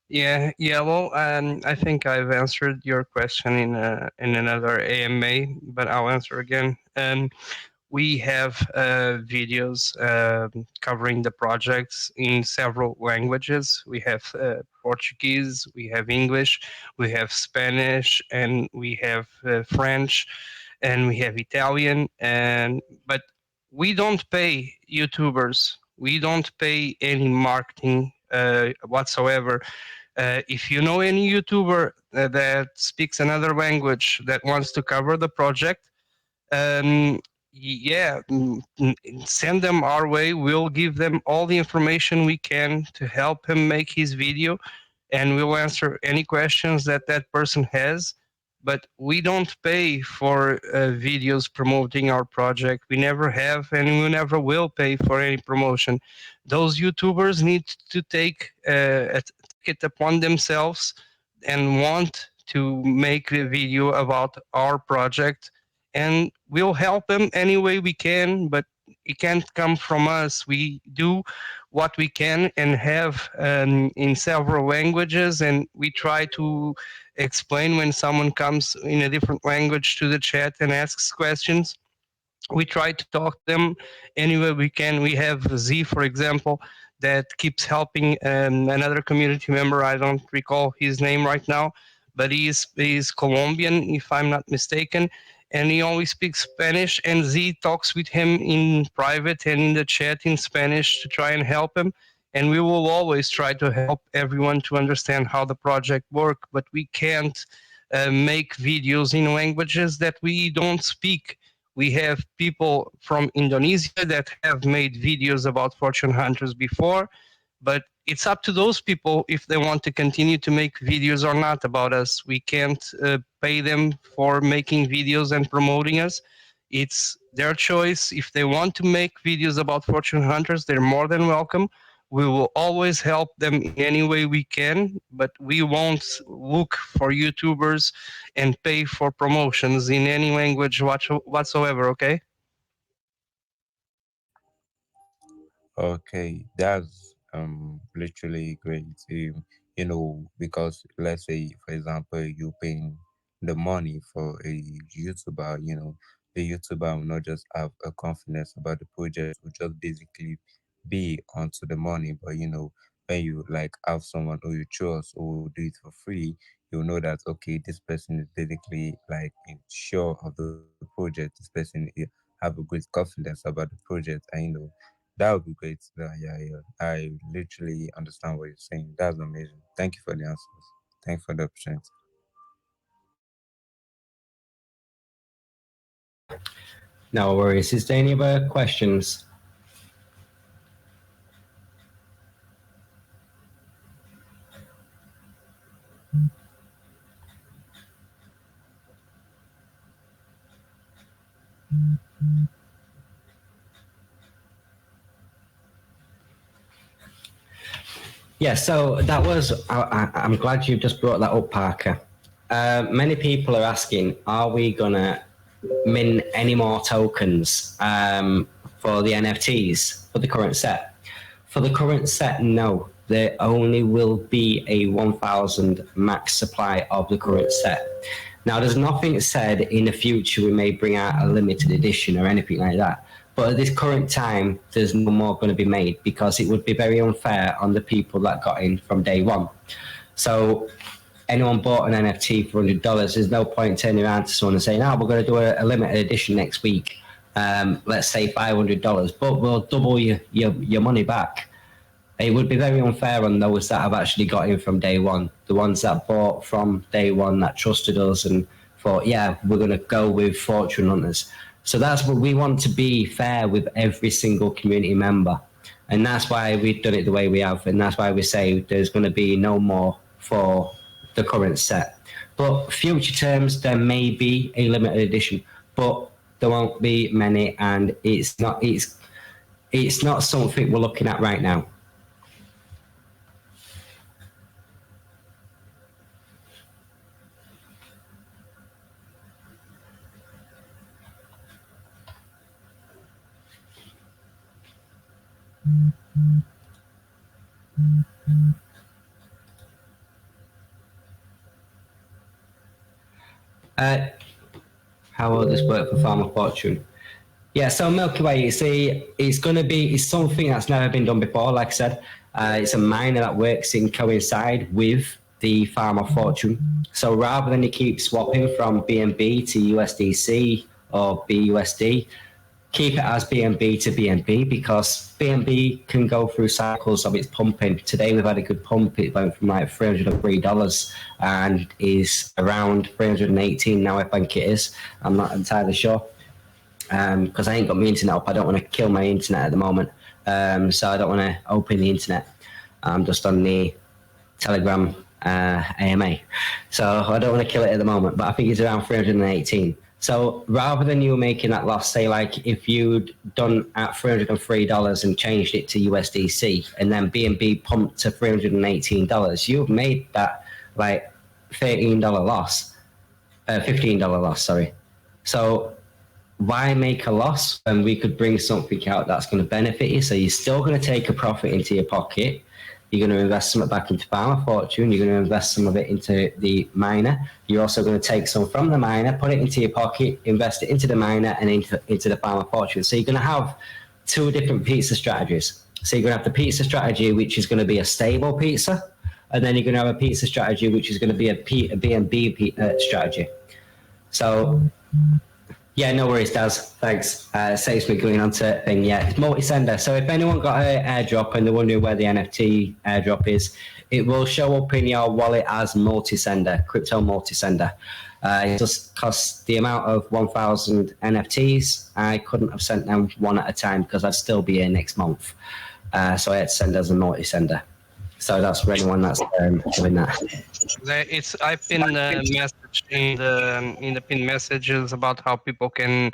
Yeah. Well, I think I've answered your question in another AMA, but I'll answer again. We have videos covering the projects in several languages. We have Portuguese, we have English, we have Spanish, and we have French, and we have Italian. But we don't pay YouTubers. We don't pay any marketing whatsoever. If you know any YouTuber that speaks another language that wants to cover the project, yeah, send them our way. We'll give them all the information we can to help him make his video, and we'll answer any questions that that person has. But we don't pay for videos promoting our project. We never have, and we never will pay for any promotion. Those YouTubers need to take it upon themselves and want to make a video about our project, and we'll help them any way we can, but it can't come from us. We do what we can and have in several languages, and we try to explain when someone comes in a different language to the chat and asks questions. We try to talk to them any way we can. We have Z, for example, that keeps helping another community member. I don't recall his name right now, but he's Colombian, if I'm not mistaken, and he only speaks Spanish, and Z talks with him in private and in the chat in Spanish to try and help him. And we will always try to help everyone to understand how the project works, but we can't make videos in languages that we don't speak. We have people from Indonesia that have made videos about fortune hunters before, but it's up to those people if they want to continue to make videos or not about us. We can't pay them for making videos and promoting us. It's their choice. If they want to make videos about fortune hunters, they're more than welcome. We will always help them in any way we can, but we won't look for YouTubers and pay for promotions in any language whatsoever, okay? Okay, that's literally great. Because let's say, for example, you paying the money for a YouTuber, the YouTuber will not just have a confidence about the project, will just basically be onto the money. But when you like have someone who you trust who will do it for free, you'll know that, okay, this person is basically like sure of the project. This person have a great confidence about the project, and that would be great. Yeah. I literally understand what you're saying. That's amazing. Thank you for the answers. Thank you for the opportunity. No worries. Is there any other questions? Yeah, so that was, I'm glad you just brought that up, Parker. Many people are asking, are we going to mint any more tokens for the NFTs for the current set? For the current set, no. there only will be a 1,000 max supply of the current set. Now, there's nothing said in the future we may bring out a limited edition or anything like that. But at this current time, there's no more going to be made because it would be very unfair on the people that got in from day one. So anyone bought an NFT for $100, there's no point turning around to someone and saying, "Oh, we're going to do a limited edition next week. Let's say $500, but we'll double your money back." It would be very unfair on those that have actually got in from day one, the ones that bought from day one, that trusted us and thought, yeah, we're going to go with fortune hunters. So that's what we want, to be fair with every single community member. And that's why we've done it the way we have. And that's why we say there's going to be no more for the current set. But future terms, there may be a limited edition, but there won't be many. And it's not something we're looking at right now. How will this work for Farm of Fortune? Yeah, so Milky Way, it's something that's never been done before. Like I said, it's a miner that works in coincide with the Farm of Fortune. So rather than you keep swapping from BNB to USDC or BUSD, keep it as BNB to BNB, because BNB can go through cycles of its pumping. Today we've had a good pump. It went from like $303 and is around $318 now, I think it is. I'm not entirely sure because I ain't got my internet up. I don't want to kill my internet at the moment, so I don't want to open the internet. I'm just on the Telegram AMA, so I don't want to kill it at the moment, but I think it's around 318. So rather than you making that loss, say like if you'd done at $303 and changed it to USDC and then BNB pumped to $318, you've made that like $13 loss, $15 loss, sorry. So why make a loss when we could bring something out that's going to benefit you? So you're still going to take a profit into your pocket. You're going to invest some of it back into Farm of Fortune. You're going to invest some of it into the miner. You're also going to take some from the miner, put it into your pocket, invest it into the miner and into the Farm of Fortune. So you're going to have two different pizza strategies. So you're going to have the pizza strategy, which is going to be a stable pizza. And then you're going to have a pizza strategy, which is going to be a BNB strategy. So yeah, no worries, Daz. Thanks. Saves me going on to thing. Yeah, it's multi-sender. So if anyone got an airdrop and they're wondering where the NFT airdrop is, it will show up in your wallet as multi-sender, crypto multi-sender. It just costs the amount of 1,000 NFTs. I couldn't have sent them one at a time because I'd still be here next month. So I had to send as a multi-sender. So that's for anyone that's doing that. I've been message in the pinned messages about how people can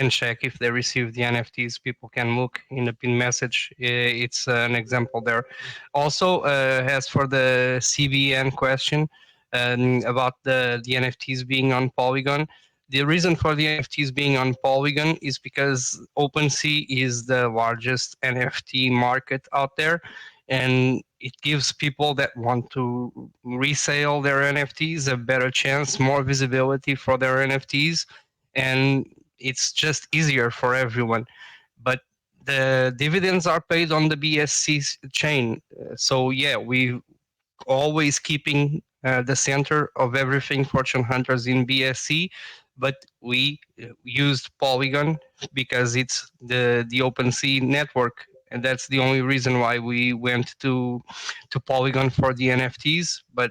check if they receive the NFTs. People can look in the pinned message. It's an example there. Also, as for the CBN question about the NFTs being on Polygon, the reason for the NFTs being on Polygon is because OpenSea is the largest NFT market out there. And it gives people that want to resell their NFTs a better chance, more visibility for their NFTs, and it's just easier for everyone. But the dividends are paid on the BSC chain. So yeah, we always keeping the center of everything Fortune Hunters in BSC, but we used Polygon because it's the OpenSea network. And that's the only reason why we went to Polygon for the NFTs. But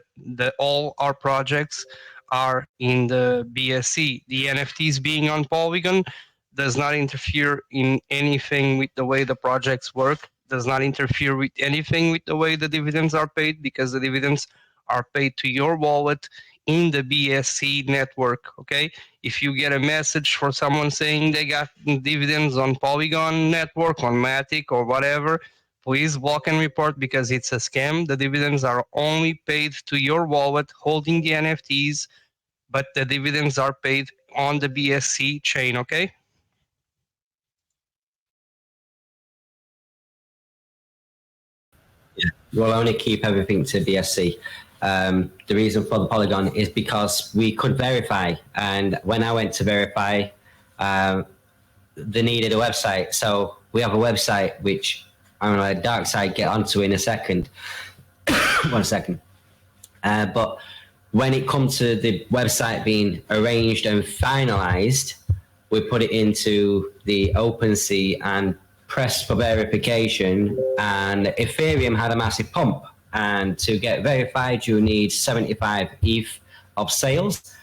all our projects are in the BSC. The NFTs being on Polygon does not interfere in anything with the way the projects work, does not interfere with anything with the way the dividends are paid, because the dividends are paid to your wallet in the BSC network, okay? If you get a message for someone saying they got dividends on Polygon network, on Matic or whatever, please block and report because it's a scam. The dividends are only paid to your wallet holding the NFTs, but the dividends are paid on the BSC chain, okay? we'll only keep everything to BSC. The reason for the Polygon is because we could verify, and when I went to verify, they needed a website. So we have a website which I'm going to let Dark Side get onto in a second. 1 second. But when it comes to the website being arranged and finalized, we put it into the OpenSea and pressed for verification, and Ethereum had a massive pump. And to get verified, you need 75 ETH of sales,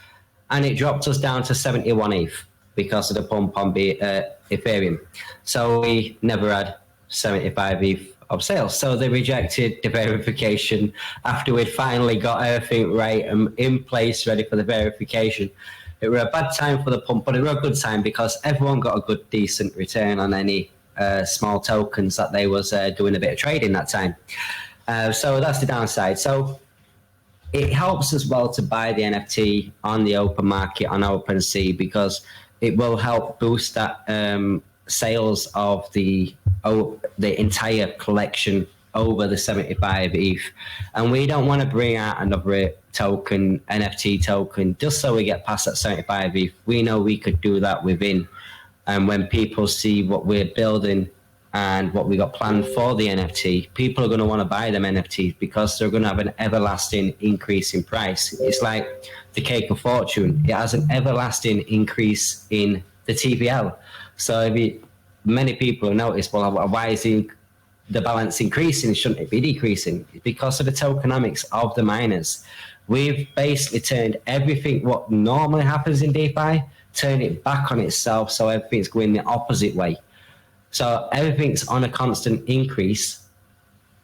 and it dropped us down to 71 ETH because of the pump on Ethereum. So we never had 75 ETH of sales. So they rejected the verification after we'd finally got everything right and in place, ready for the verification. It was a bad time for the pump, but it was a good time because everyone got a good, decent return on any small tokens that they was doing a bit of trading that time. So that's the downside. So it helps as well to buy the NFT on the open market on OpenSea because it will help boost that sales of the entire collection over the 75 ETH. And we don't want to bring out another token, NFT token, just so we get past that 75 ETH. We know we could do that within. And when people see what we're building and what we got planned for the NFT, people are going to want to buy them NFTs because they're going to have an everlasting increase in price. It's like the Cake of Fortune. It has an everlasting increase in the TVL. So many people notice, well, why is the balance increasing? Shouldn't it be decreasing? Because of the tokenomics of the miners. We've basically turned everything what normally happens in DeFi, turned it back on itself, so everything's going the opposite way. So everything's on a constant increase,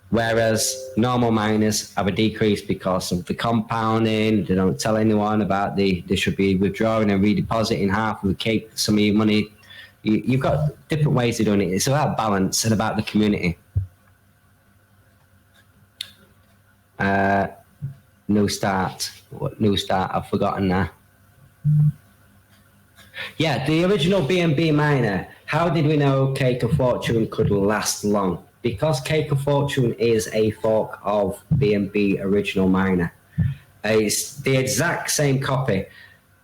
whereas normal miners have a decrease because of the compounding. They don't tell anyone about they should be withdrawing and redepositing half of the cake, some of your money. You've got different ways of doing it. It's about balance and about the community. New start. What new start? I've forgotten now. Yeah, the original BNB miner. How did we know Cake of Fortune could last long? Because Cake of Fortune is a fork of BNB original miner. It's the exact same copy.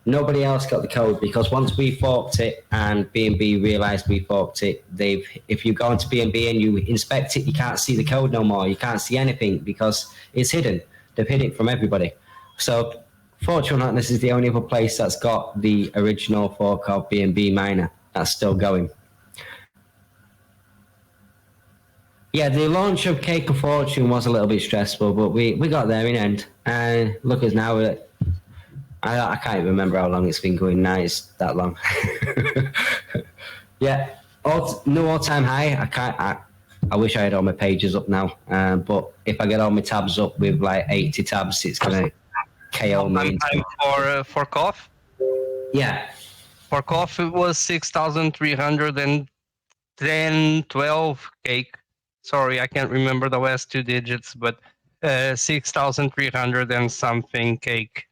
Nobody else got the code because once we forked it and BNB realized we forked it, if you go into BNB and you inspect it, you can't see the code no more. You can't see anything because it's hidden. They've hid it from everybody. So Fortune Hunters is the only other place that's got the original fork of BNB miner that's still going. Yeah, the launch of Cake of Fortune was a little bit stressful, but we got there in the end. And look at us now. I can't even remember how long it's been going now. It's that long. Yeah, new all-time high. I wish I had all my pages up now. But if I get all my tabs up with like 80 tabs, it's gonna KO me. For COF? Yeah. For COF, it was 6,310, 12 cake. Sorry, I can't remember the last two digits, but 6,300 and something cake.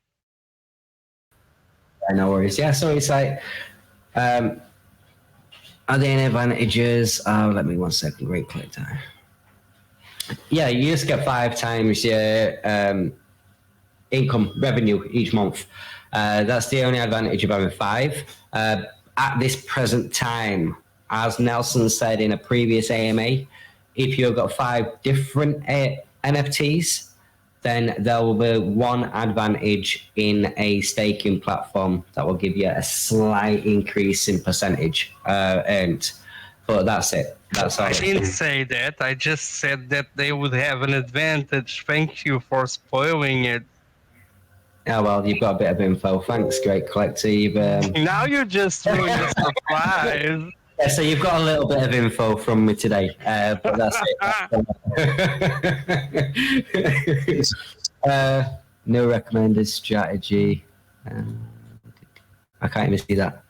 No worries. Yeah, so it's like, are there any advantages? Let me 1 second, great click time. Yeah, you just get 5 times your income revenue each month. That's the only advantage of having 5. At this present time, as Nelson said in a previous AMA, if you've got 5 different NFTs, then there will be one advantage in a staking platform that will give you a slight increase in percentage earned. But that's it. That's all. I didn't say that. I just said that they would have an advantage. Thank you for spoiling it. Oh, well, you've got a bit of info. Thanks, Great Collector. Now you just ruined the surprise. Yeah, so you've got a little bit of info from me today, but that's it. No recommended strategy. I can't even see that.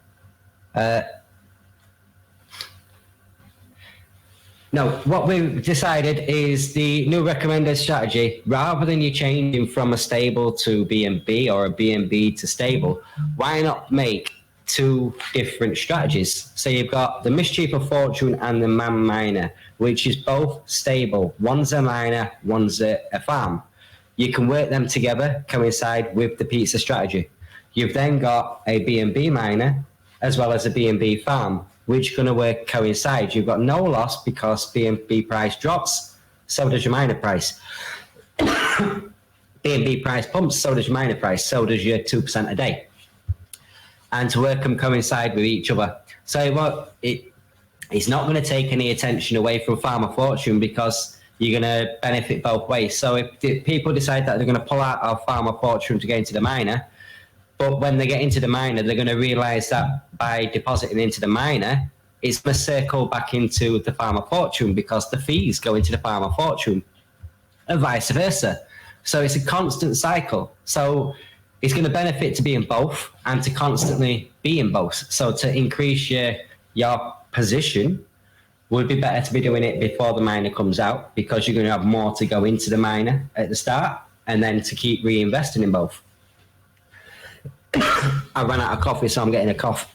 No, what we've decided is the new recommended strategy, rather than you changing from a stable to BNB or a BNB to stable, why not make 2 different strategies? So you've got the Mischief of Fortune and the Man Miner. which is both stable. One's a miner, one's a farm. You can work them together, coincide with the pizza strategy. You've then got a BNB miner as well as a BNB farm, which are going to work coincide. You've got no loss because BNB price drops, so does your miner price. BNB price pumps, so does your miner price, so does your 2% a day. And to work them coincide with each other. So what it's not going to take any attention away from Farm of Fortune because you're going to benefit both ways. So if people decide that they're going to pull out of Farm of Fortune to get into the miner, but when they get into the miner, they're going to realize that by depositing into the miner, it's going to circle back into the Farm of Fortune because the fees go into the Farm of Fortune and vice versa. So it's a constant cycle. So it's going to benefit to be in both and to constantly be in both. So to increase your position would be better to be doing it before the miner comes out because you're going to have more to go into the miner at the start and then to keep reinvesting in both. I ran out of coffee, so I'm getting a cough.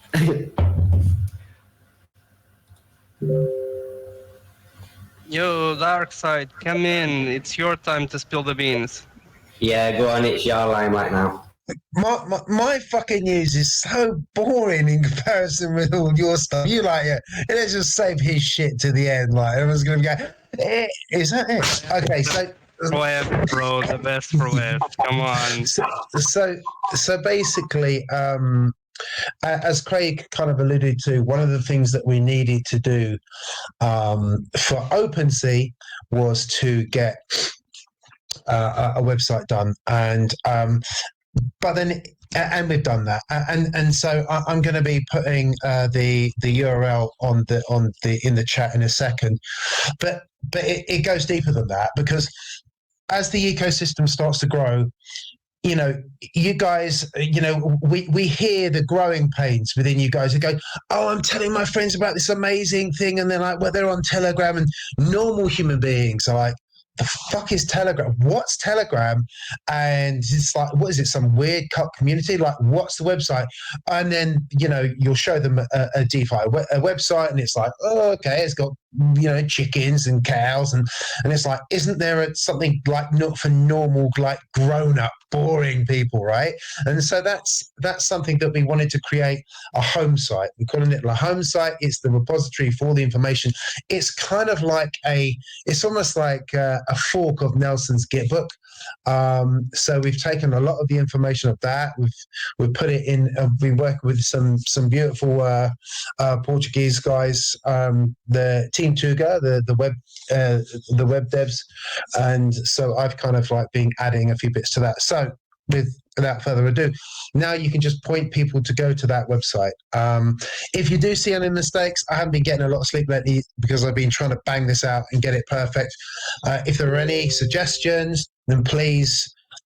Yo, Dark Side, come in. It's your time to spill the beans. Yeah, go on. It's your line right now. My fucking news is so boring in comparison with all your stuff. You like it. Let's just save his shit to the end. Like everyone's gonna go, is that it? Okay, so Web, bro, the best for web. Come on. So basically, as Craig kind of alluded to, one of the things that we needed to do for OpenSea was to get a website done, and but then we've done that, and so I'm going to be putting the URL on the in the chat in a second, but it goes deeper than that because as the ecosystem starts to grow, you know, you guys, you know, we hear the growing pains within you guys who go, oh, I'm telling my friends about this amazing thing, and they're like, well, they're on Telegram, and normal human beings are like, the fuck is Telegram? What's Telegram? And it's like, what is it? Some weird cut community? Like, what's the website? And then, you know, you'll show them a DeFi a website, and it's like, oh, okay, it's got, you know, chickens and cows, and it's like, isn't there something like not for normal, like grown up, boring people, right? And so that's something that we wanted to create a home site. We're calling it a home site. It's the repository for all the information. It's kind of like it's almost like a fork of Nelson's Gitbook. So we've taken a lot of the information of that. We've put it in. We work with some beautiful Portuguese guys, the Team Tuga, the web devs, and so I've kind of like been adding a few bits to that. So without further ado, now you can just point people to go to that website. If you do see any mistakes, I haven't been getting a lot of sleep lately because I've been trying to bang this out and get it perfect. If there are any suggestions, then please,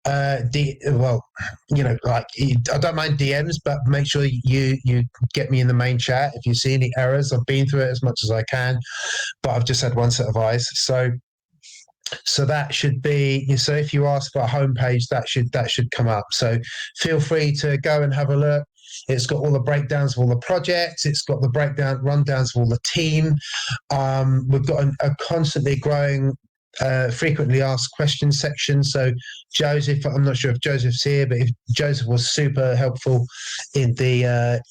well, you know, like, I don't mind DMs, but make sure you get me in the main chat. If you see any errors, I've been through it as much as I can, but I've just had one set of eyes. So that should be, so if you ask for a homepage, that should come up. So feel free to go and have a look. It's got all the breakdowns of all the projects. It's got the rundowns of all the team. We've got a constantly growing frequently asked questions section. So Joseph, I'm not sure if Joseph's here, but if Joseph was super helpful in the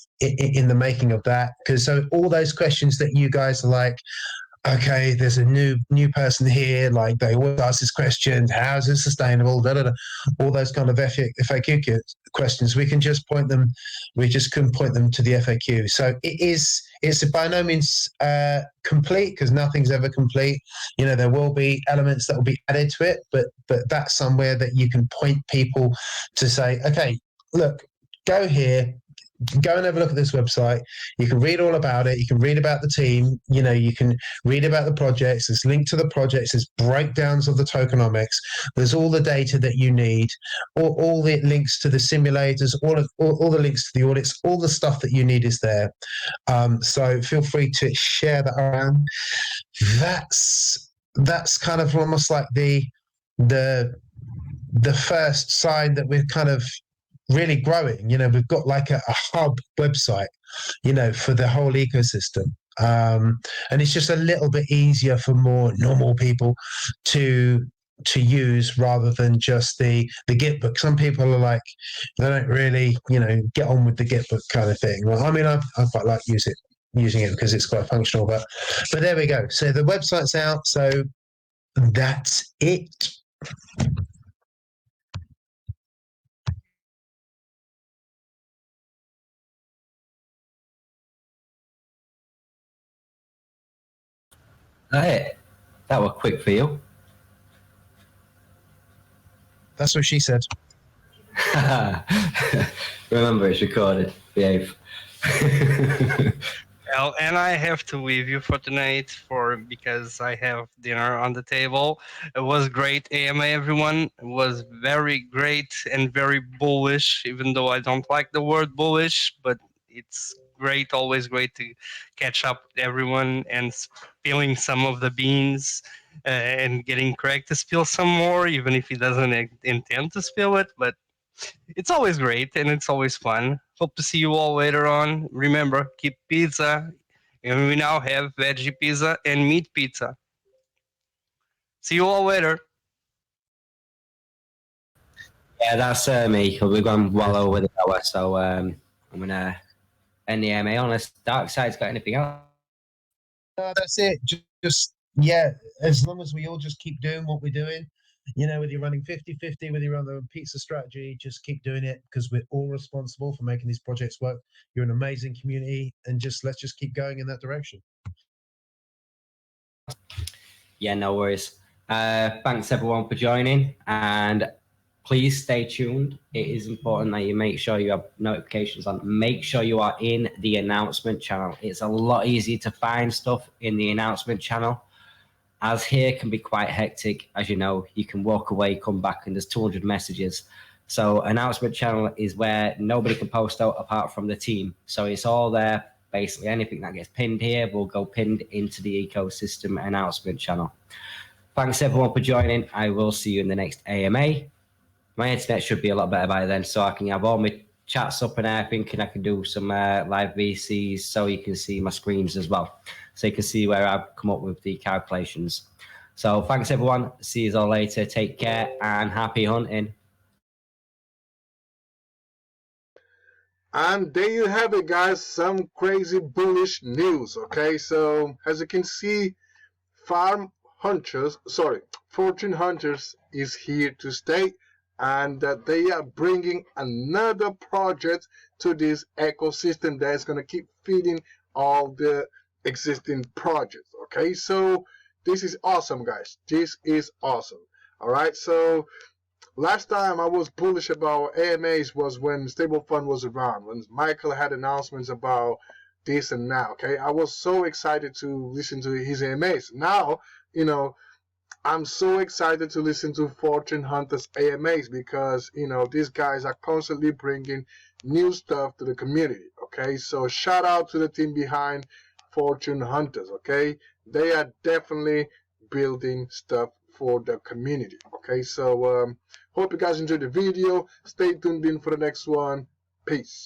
making of that, because so all those questions that you guys are like, okay, there's a new person here, like they always ask this question, how is it sustainable, all those kind of FAQ questions, we can just point them, we just can point them to the FAQ. So it's by no means complete, because nothing's ever complete. You know, there will be elements that will be added to it, but that's somewhere that you can point people to say, okay, look, go here, go and have a look at this website. You can read all about it. You can read about the team. You know, you can read about the projects. There's linked to the projects. There's breakdowns of the tokenomics. There's all the data that you need, all the links to the simulators, all the links to the audits, all the stuff that you need is there. So feel free to share that around. That's kind of almost like the first sign that we're kind of really growing. You know, we've got like a hub website, you know, for the whole ecosystem. And it's just a little bit easier for more normal people to use rather than just the Git book. Some people are like, they don't really, get on with the Git book kind of thing. Well, I mean, I quite like using it because it's quite functional, but there we go. So the website's out. So that's it. Hey, that was quick for you. That's what she said. Remember, it's recorded. Behave. Well, and I have to leave you for tonight because I have dinner on the table. It was great, AMA, everyone. It was very great and very bullish, even though I don't like the word bullish, but it's great, always great to catch up with everyone and spilling some of the beans and getting Craig to spill some more, even if he doesn't intend to spill it. But it's always great and it's always fun. Hope to see you all later on. Remember, keep pizza. And we now have veggie pizza and meat pizza. See you all later. Yeah, that's me. We've gone well over the hour, so I'm going to end the AMA on this. Dark Side's got anything else? No, that's it. Just, yeah, as long as we all just keep doing what we're doing, whether you're running 50-50, whether you're on the pizza strategy, just keep doing it because we're all responsible for making these projects work. You're an amazing community, and let's just keep going in that direction. Yeah, no worries. Thanks everyone for joining, and please stay tuned. It is important that you make sure you have notifications on. Make sure you are in the announcement channel. It's a lot easier to find stuff in the announcement channel, as here can be quite hectic. As you know, you can walk away, come back, and there's 200 messages. So announcement channel is where nobody can post out apart from the team. So it's all there. Basically, anything that gets pinned here will go pinned into the ecosystem announcement channel. Thanks everyone for joining. I will see you in the next AMA. My internet should be a lot better by then, so I can have all my chats up and everything, and I can do some live VCs so you can see my screens as well. So you can see where I've come up with the calculations. So thanks everyone. See you all later. Take care and happy hunting. And there you have it, guys. Some crazy bullish news. Okay, so as you can see, Fortune Hunters is here to stay, and they are bringing another project to this ecosystem that is going to keep feeding all the existing projects. Okay, so this is awesome, guys. This is awesome. All right, so last time I was bullish about AMAs was when Stable Fund was around, when Michael had announcements about this and that. Okay, I was so excited to listen to his AMAs. Now, I'm so excited to listen to Fortune Hunters AMAs because, these guys are constantly bringing new stuff to the community. Okay, so shout out to the team behind Fortune Hunters. Okay, they are definitely building stuff for the community. Okay, so hope you guys enjoyed the video. Stay tuned in for the next one. Peace.